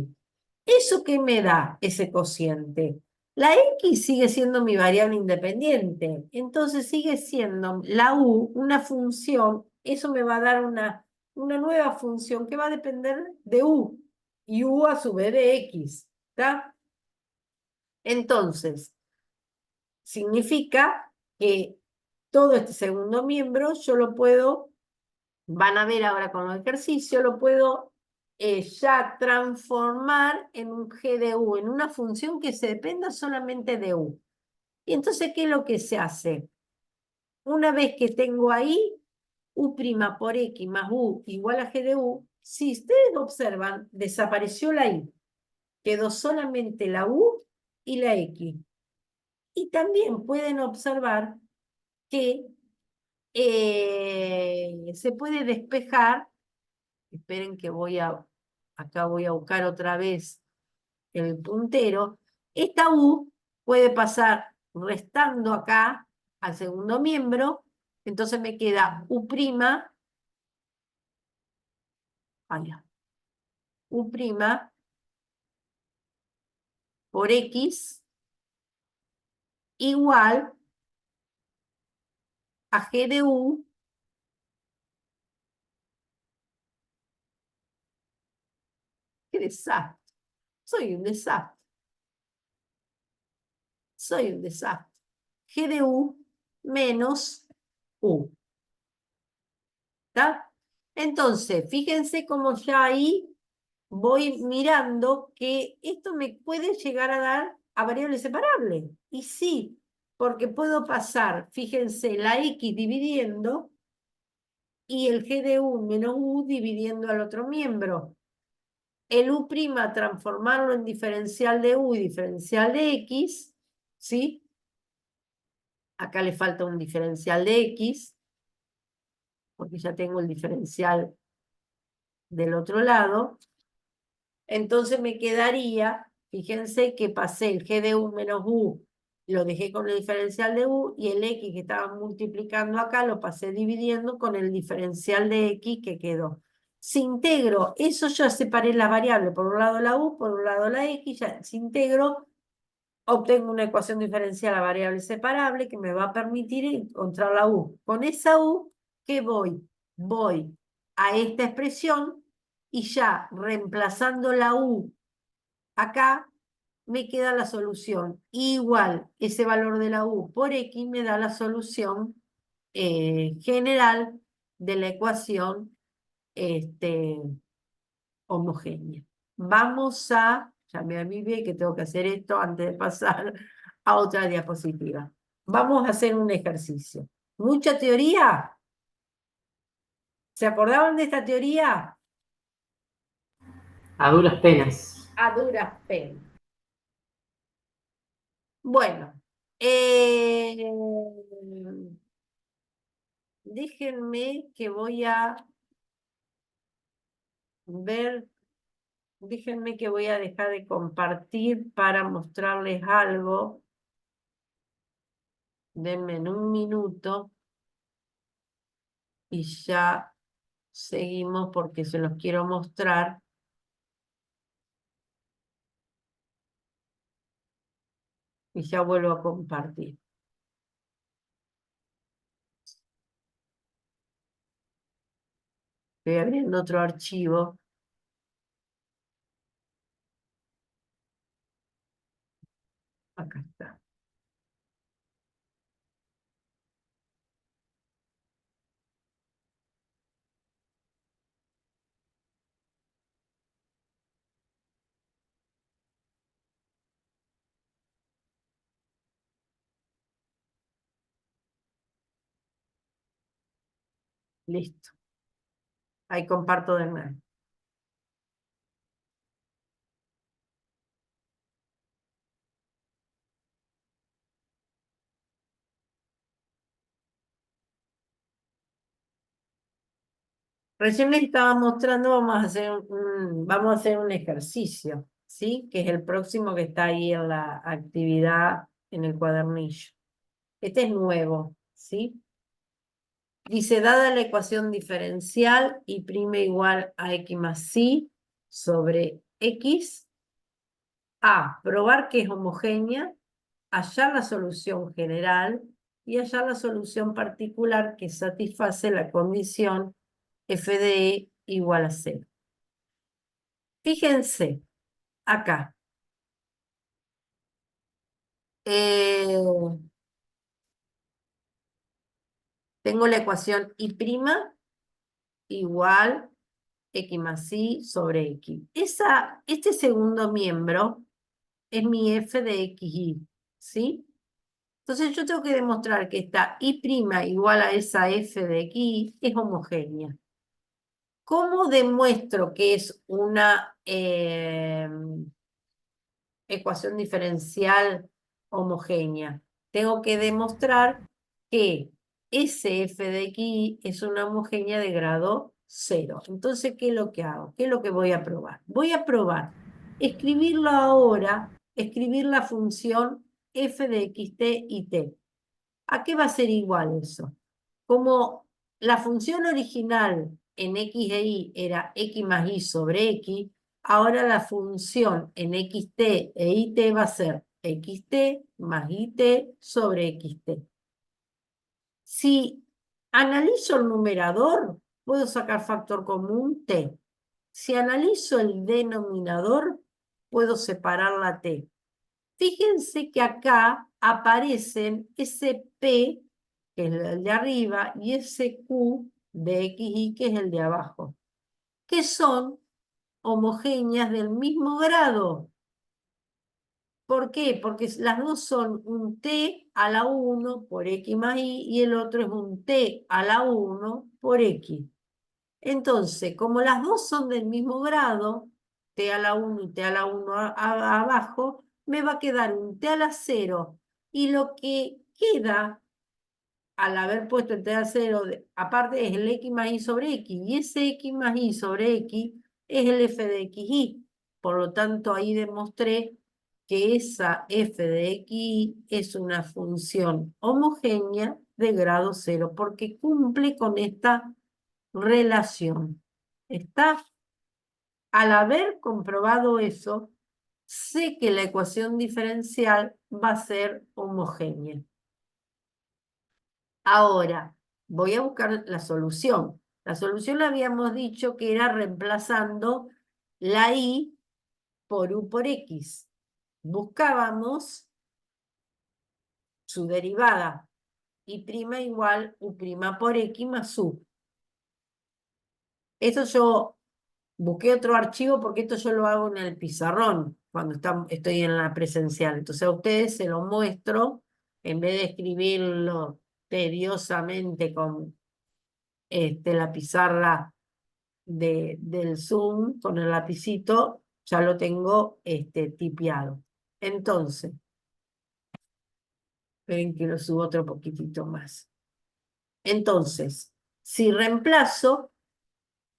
¿Eso qué me da ese cociente? La x sigue siendo mi variable independiente, entonces sigue siendo la u una función, eso me va a dar una nueva función que va a depender de u, y u a su vez de x, ¿está? Entonces, significa que todo este segundo miembro yo lo puedo, van a ver ahora con el ejercicio, lo puedo ya transformar en un g de u, en una función que se dependa solamente de u. Y entonces, ¿qué es lo que se hace? Una vez que tengo ahí u' por x más u igual a g de u, si ustedes observan, desapareció la y, quedó solamente la u y la x. Y también pueden observar que se puede despejar. Esperen que acá voy a buscar otra vez el puntero. Esta u puede pasar restando acá al segundo miembro, entonces me queda u', allá. U' por X igual a G de U ¡qué desastre! Soy un desastre. Soy un desastre. G de U menos U. ¿Está? Entonces, fíjense cómo ya ahí voy mirando que esto me puede llegar a dar a variable separable. Y sí, porque puedo pasar, fíjense, la X dividiendo y el G de U menos U dividiendo al otro miembro. El U' transformarlo en diferencial de U y diferencial de X, ¿sí? Acá le falta un diferencial de X, porque ya tengo el diferencial del otro lado. Entonces me quedaría, fíjense que pasé el G de U menos U, lo dejé con el diferencial de U, y el X que estaba multiplicando acá lo pasé dividiendo con el diferencial de X que quedó. Si integro, eso ya separé la variable, por un lado la U, por un lado la X, ya si integro, obtengo una ecuación diferencial a variable separable que me va a permitir encontrar la U. Con esa U, ¿qué voy? Voy a esta expresión y ya reemplazando la U acá, me queda la solución. Igual, ese valor de la U por X me da la solución general de la ecuación homogénea. Vamos a, ya me avivé que tengo que hacer esto antes de pasar a otra diapositiva. Vamos a hacer un ejercicio. ¿Mucha teoría? ¿Se acordaban de esta teoría? A duras penas. A duras penas. Bueno, déjenme que voy a ver, déjenme que voy a dejar de compartir para mostrarles algo. Denme en un minuto y ya seguimos porque se los quiero mostrar. Y ya vuelvo a compartir. Estoy abriendo otro archivo. Acá está. Listo. Ahí comparto de nuevo. Recién les estaba mostrando, vamos a hacer un ejercicio, ¿sí? Que es el próximo que está ahí en la actividad en el cuadernillo. Este es nuevo, ¿sí? Dice, dada la ecuación diferencial y' igual a x más y sobre x, A, probar que es homogénea, hallar la solución general y hallar la solución particular que satisface la condición f de e igual a 0. Fíjense, acá. Tengo la ecuación y' igual x más y sobre x. Este segundo miembro es mi f de xy, ¿sí? Entonces yo tengo que demostrar que esta y' igual a esa f de x es homogénea. ¿Cómo demuestro que es una ecuación diferencial homogénea? Tengo que demostrar que SF de x es una homogénea de grado 0. Entonces, ¿qué es lo que hago? ¿Qué es lo que voy a probar? Voy a probar escribirlo ahora, escribir la función f de xt y t. ¿A qué va a ser igual eso? Como la función original en x e y era x más y sobre x, ahora la función en xt e it va a ser xt más it sobre xt. Si analizo el numerador, puedo sacar factor común t. Si analizo el denominador, puedo separar la t. Fíjense que acá aparecen ese P, que es el de arriba, y ese Q de XY, que es el de abajo, que son homogéneas del mismo grado. ¿Por qué? Porque las dos son un T a la 1 por X más Y, y el otro es un T a la 1 por X. Entonces, como las dos son del mismo grado, T a la 1 y T a la 1 abajo, me va a quedar un T a la 0. Y lo que queda, al haber puesto el T a la 0, aparte es el X más Y sobre X. Y ese X más Y sobre X es el f de XY. Por lo tanto, ahí demostré que esa f de XY es una función homogénea de grado 0, porque cumple con esta relación. ¿Está? Al haber comprobado eso, sé que la ecuación diferencial va a ser homogénea. Ahora, voy a buscar la solución. La solución la habíamos dicho que era reemplazando la y por u por x. Buscábamos su derivada, y' igual u' por x más u. Esto yo busqué otro archivo porque esto yo lo hago en el pizarrón cuando estoy en la presencial. Entonces a ustedes se lo muestro en vez de escribirlo tediosamente con la pizarra del Zoom, con el lapicito, ya lo tengo tipeado. Entonces, esperen que lo subo otro poquitito más. Entonces, si reemplazo,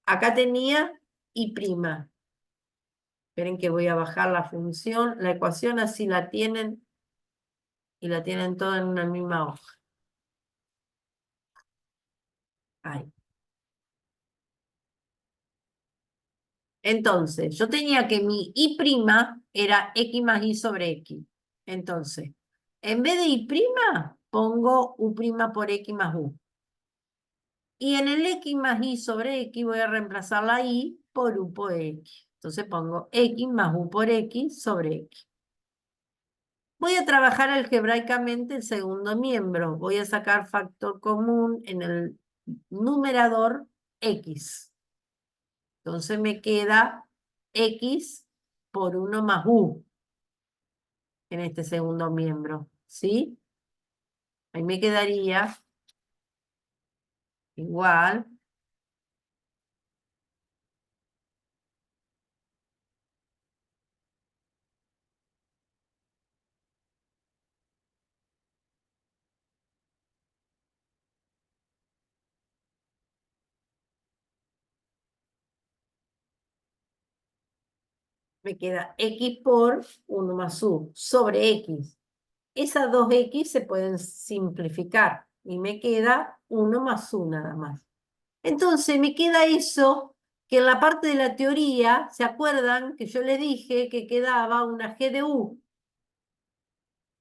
acá tenía y'. Esperen que voy a bajar la función, la ecuación, así la tienen, y la tienen toda en una misma hoja. Ahí. Entonces, yo tenía que mi y' era x más y sobre x. Entonces, en vez de y', pongo u' por x más u. Y en el x más y sobre x voy a reemplazar la y por u por x. Entonces pongo x más u por x sobre x. Voy a trabajar algebraicamente el segundo miembro. Voy a sacar factor común en el numerador x. Entonces me queda x por 1 más u en este segundo miembro. ¿Sí? Ahí me quedaría igual. Me queda x por 1 más u sobre x. Esas dos x se pueden simplificar y me queda 1 más u nada más. Entonces me queda eso que en la parte de la teoría, ¿se acuerdan que yo les dije que quedaba una g de u?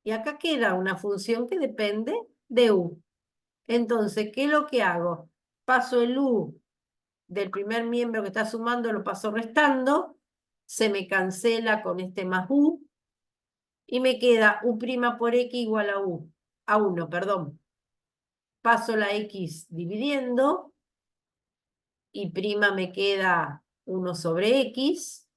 Y acá queda una función que depende de u. Entonces, ¿qué es lo que hago? Paso el u del primer miembro que está sumando, lo paso restando, se me cancela con este más u, y me queda u' por x igual a u, a 1, perdón. Paso la x dividiendo, y' me queda 1 sobre x,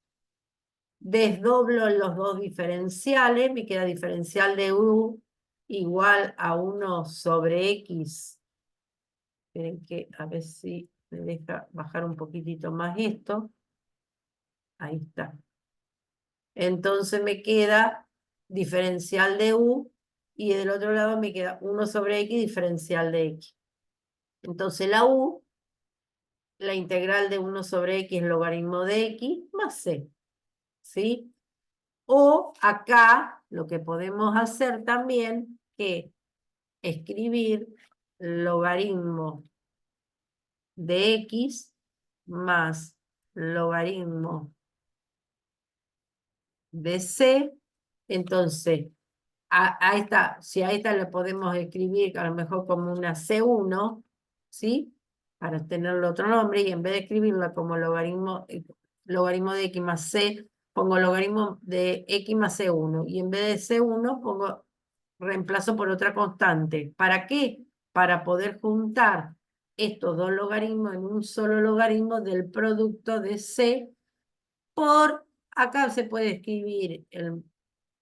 desdoblo los dos diferenciales, me queda diferencial de u igual a 1 sobre x. Esperen que a ver si me deja bajar un poquitito más esto. Ahí está. Entonces me queda diferencial de u, y del otro lado me queda 1 sobre x diferencial de x. Entonces la u, la integral de 1 sobre x logaritmo de x más c. ¿Sí? O acá lo que podemos hacer también es escribir logaritmo de x más logaritmo de C. Entonces, a esta, si a esta le podemos escribir a lo mejor como una C1, ¿sí? Para tenerle otro nombre, y en vez de escribirla como logaritmo de X más C, pongo logaritmo de X más C1, y en vez de C1 reemplazo por otra constante. ¿Para qué? Para poder juntar estos dos logaritmos en un solo logaritmo del producto de C por, acá se puede escribir el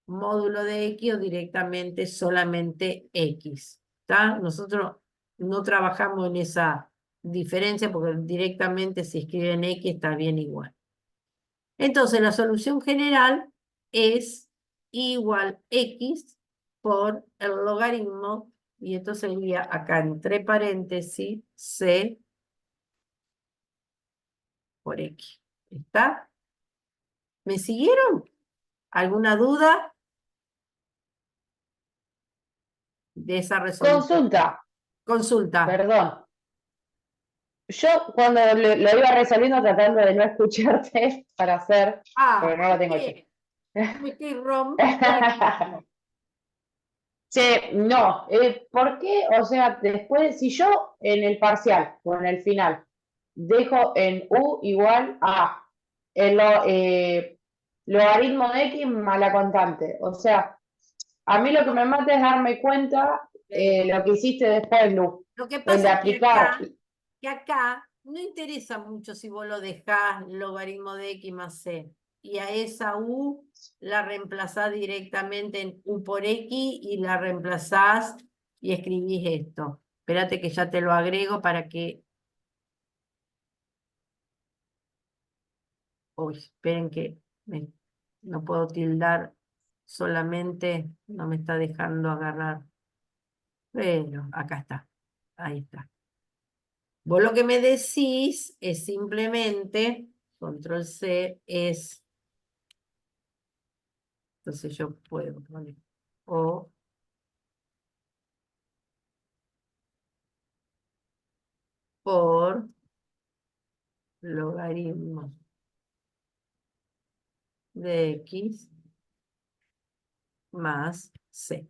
módulo de X o directamente solamente X. ¿Está? Nosotros no trabajamos en esa diferencia porque directamente si escriben X está bien igual. Entonces la solución general es igual X por el logaritmo, y esto sería acá entre paréntesis C por X. ¿Está? ¿Me siguieron? ¿Alguna duda de esa resolución? Consulta. Perdón. Yo cuando lo iba resolviendo tratando de no escucharte para hacer, porque no lo tengo hecho. Cometí romper. Che, no, ¿por qué? O sea, después, si yo en el parcial o en el final dejo en U igual a logaritmo de X más la constante, o sea, a mí lo que me mata es darme cuenta lo que hiciste después, Lu, Lo que el pasa de es aplicar. que acá no interesa mucho si vos lo dejás logaritmo de X más C. Y a esa U la reemplazás directamente en U por X y la reemplazás y escribís esto. Espérate que ya te lo agrego para que... Uy, esperen que no puedo tildar solamente, no me está dejando agarrar. Pero acá está, ahí está. Vos lo que me decís es simplemente, control C es, entonces yo puedo poner O por logaritmo de X más C.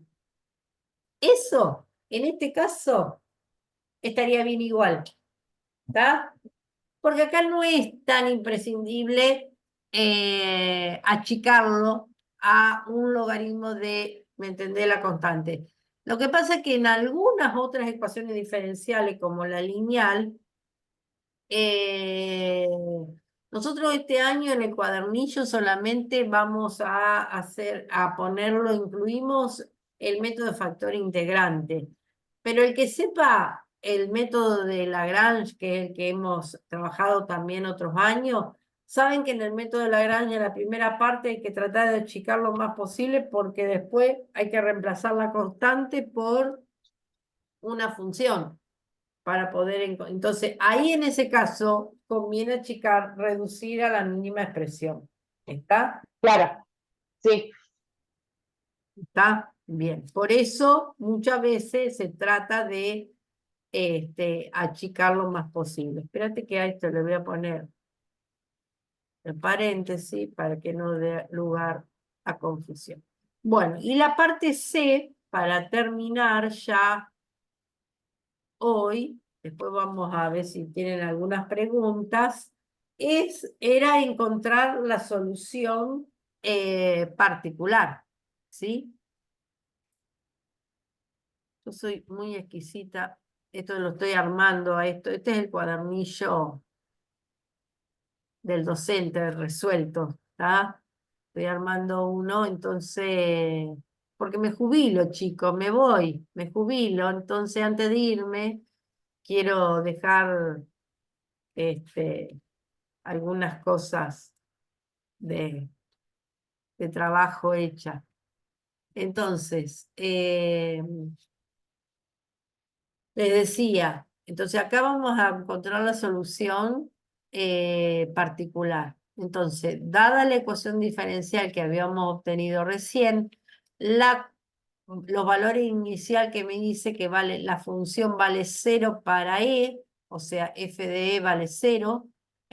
Eso, en este caso, estaría bien igual, ¿está? Porque acá no es tan imprescindible achicarlo a un logaritmo de, ¿me entendés? La constante. Lo que pasa es que en algunas otras ecuaciones diferenciales, como la lineal, nosotros este año en el cuadernillo solamente vamos a ponerlo, incluimos el método de factor integrante. Pero el que sepa el método de Lagrange, que es el que hemos trabajado también otros años, saben que en el método de Lagrange, en la primera parte, hay que tratar de achicar lo más posible porque después hay que reemplazar la constante por una función para poder... Entonces, ahí en ese caso conviene achicar, reducir a la mínima expresión. ¿Está? Claro, sí. ¿Está? Bien. Por eso muchas veces se trata de achicar lo más posible. Espérate que a esto le voy a poner el paréntesis para que no dé lugar a confusión. Bueno, y la parte C, para terminar ya hoy, después vamos a ver si tienen algunas preguntas, era encontrar la solución particular, ¿sí? Yo soy muy exquisita, esto lo estoy armando a esto, este es el cuadernillo del docente resuelto, ¿está? Estoy armando uno, entonces, porque me jubilo, chicos, me jubilo, entonces antes de irme, quiero dejar algunas cosas de trabajo hechas. Entonces, les decía, entonces acá vamos a encontrar la solución particular. Entonces, dada la ecuación diferencial que habíamos obtenido recién, los valores inicial que me dice que la función vale 0 para E, o sea, f de E vale 0,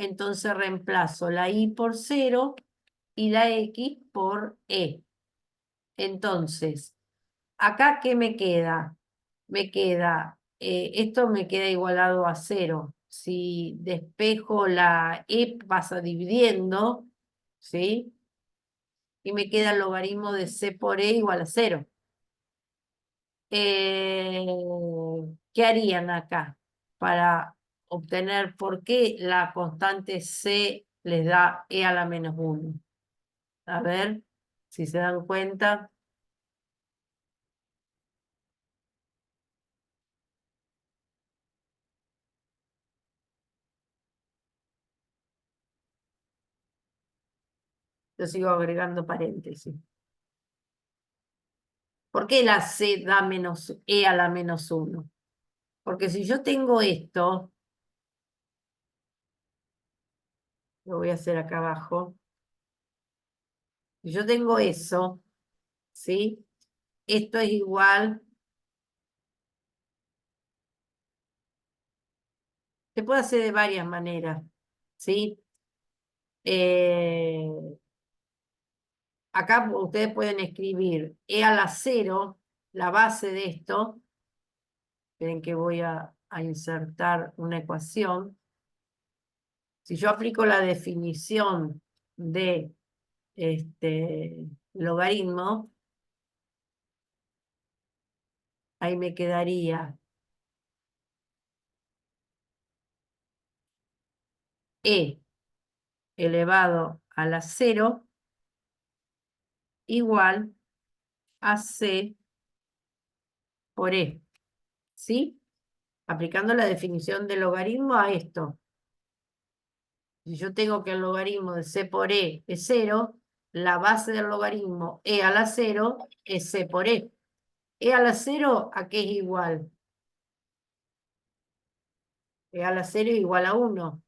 entonces reemplazo la y por 0 y la x por e. Entonces, ¿acá qué me queda? Esto me queda igualado a 0. Si despejo la e pasa dividiendo, ¿sí? Y me queda el logaritmo de c por e igual a 0. ¿Qué harían acá para obtener por qué la constante c les da e a la menos 1? A ver si se dan cuenta. Yo sigo agregando paréntesis. ¿Por qué la c da menos e a la menos 1? Porque si yo tengo esto, lo voy a hacer acá abajo. Si yo tengo eso, ¿sí? Esto es igual. Se puede hacer de varias maneras, ¿sí? Acá ustedes pueden escribir e a la 0, la base de esto. Esperen que voy a insertar una ecuación. Si yo aplico la definición de logaritmo, ahí me quedaría e elevado a la 0 igual a c por e, ¿sí? Aplicando la definición del logaritmo a esto. Si yo tengo que el logaritmo de c por e es 0, la base del logaritmo e a la 0 es c por e. E a la 0, ¿a qué es igual? E a la 0 es igual a 1.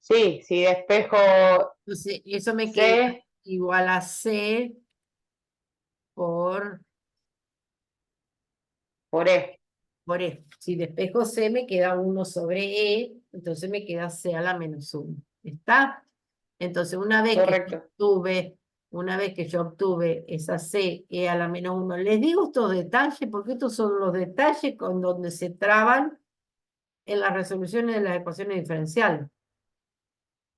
Sí, si despejo Entonces, eso me queda C igual a c por por E. E. Si despejo c, me queda 1 sobre e, entonces me queda c a la menos 1. ¿Está? Entonces, Correcto. una vez que yo obtuve esa c e a la menos 1, les digo estos detalles porque estos son los detalles con donde se traban en las resoluciones de las ecuaciones diferenciales.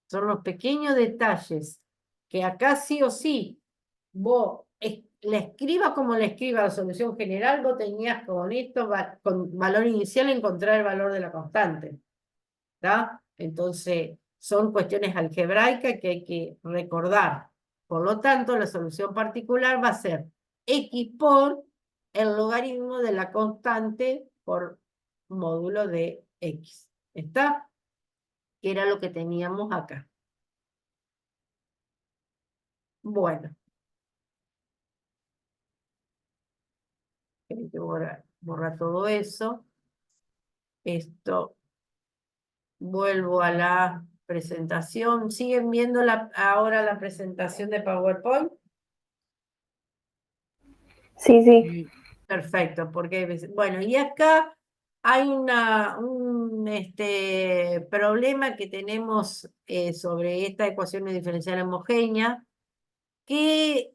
Son los pequeños detalles que acá sí o sí, vos la escriba como la escriba la solución general, vos tenías con esto, con valor inicial, encontrar el valor de la constante. ¿Está? Entonces, son cuestiones algebraicas que hay que recordar. Por lo tanto, la solución particular va a ser x por el logaritmo de la constante por módulo de x. ¿Está? Que era lo que teníamos acá. Bueno. Hay que borrar todo eso. Esto. Vuelvo a la presentación. ¿Siguen viendo ahora la presentación de PowerPoint? Sí, sí. Perfecto, porque, bueno, y acá hay un problema que tenemos sobre esta ecuación diferencial homogénea, que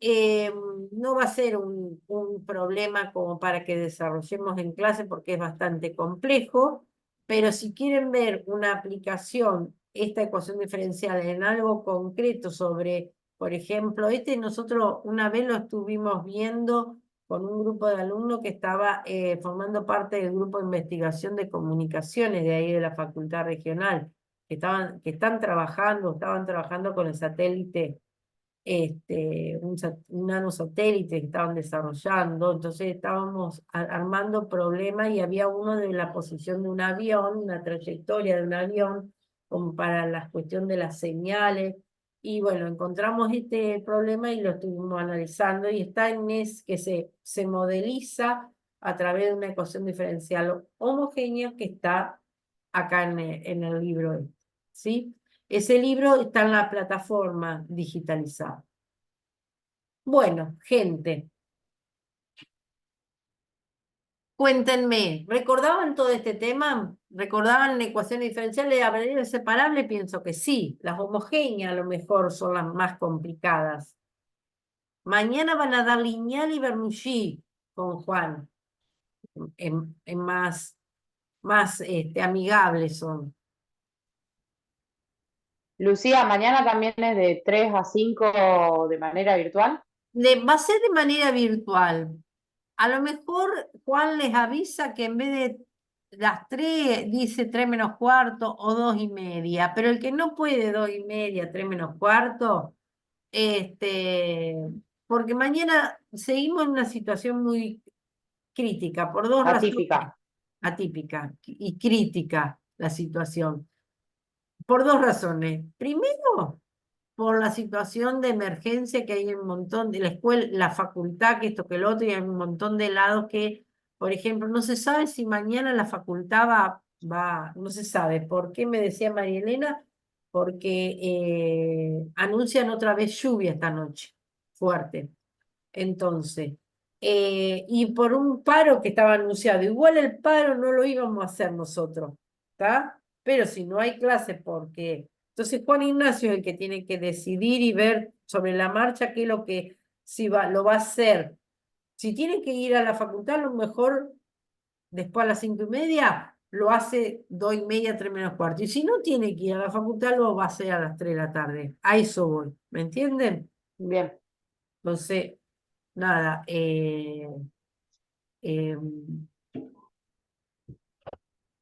no va a ser un problema como para que desarrollemos en clase porque es bastante complejo, pero si quieren ver una aplicación, esta ecuación diferencial en algo concreto sobre, por ejemplo, nosotros una vez lo estuvimos viendo con un grupo de alumnos que estaba formando parte del grupo de investigación de comunicaciones de ahí de la Facultad Regional, estaban trabajando con el satélite un nanosatélite que estaban desarrollando, entonces estábamos armando problemas y había uno de la posición de un avión, una trayectoria de un avión, como para la cuestión de las señales, y bueno, encontramos este problema y lo estuvimos analizando, y está en que se modeliza a través de una ecuación diferencial homogénea que está acá en el libro, ¿sí? Ese libro está en la plataforma digitalizada. Bueno, gente, Cuéntenme, ¿recordaban todo este tema? ¿Recordaban ecuaciones diferenciales a variable separable? Pienso que sí. Las homogéneas a lo mejor son las más complicadas. Mañana van a dar lineal y Bernoulli con Juan. En más amigables son. Lucía, mañana también es de 3 a 5 de manera virtual. Va a ser de manera virtual. A lo mejor Juan les avisa que en vez de las 3, dice 3 menos cuarto o 2:30, pero el que no puede 2:30, 3 menos cuarto, porque mañana seguimos en una situación muy crítica, por dos razones. Atípica. Atípica y crítica la situación. Por dos razones. Primero, por la situación de emergencia que hay en un montón de la escuela, la facultad, que esto que el otro, y hay un montón de lados que, por ejemplo, no se sabe si mañana la facultad no se sabe. ¿Por qué me decía María Elena? Porque anuncian otra vez lluvia esta noche, fuerte. Entonces, y por un paro que estaba anunciado. Igual el paro no lo íbamos a hacer nosotros, ¿está? Pero si no hay clase, porque entonces Juan Ignacio es el que tiene que decidir y ver sobre la marcha qué es lo que si lo va a hacer. Si tiene que ir a la facultad, a lo mejor después a las 5:30 lo hace 2:30, 3 menos cuarto. Y si no tiene que ir a la facultad, lo va a hacer a las 3 de la tarde. A eso voy, ¿me entienden? Bien. Entonces, nada,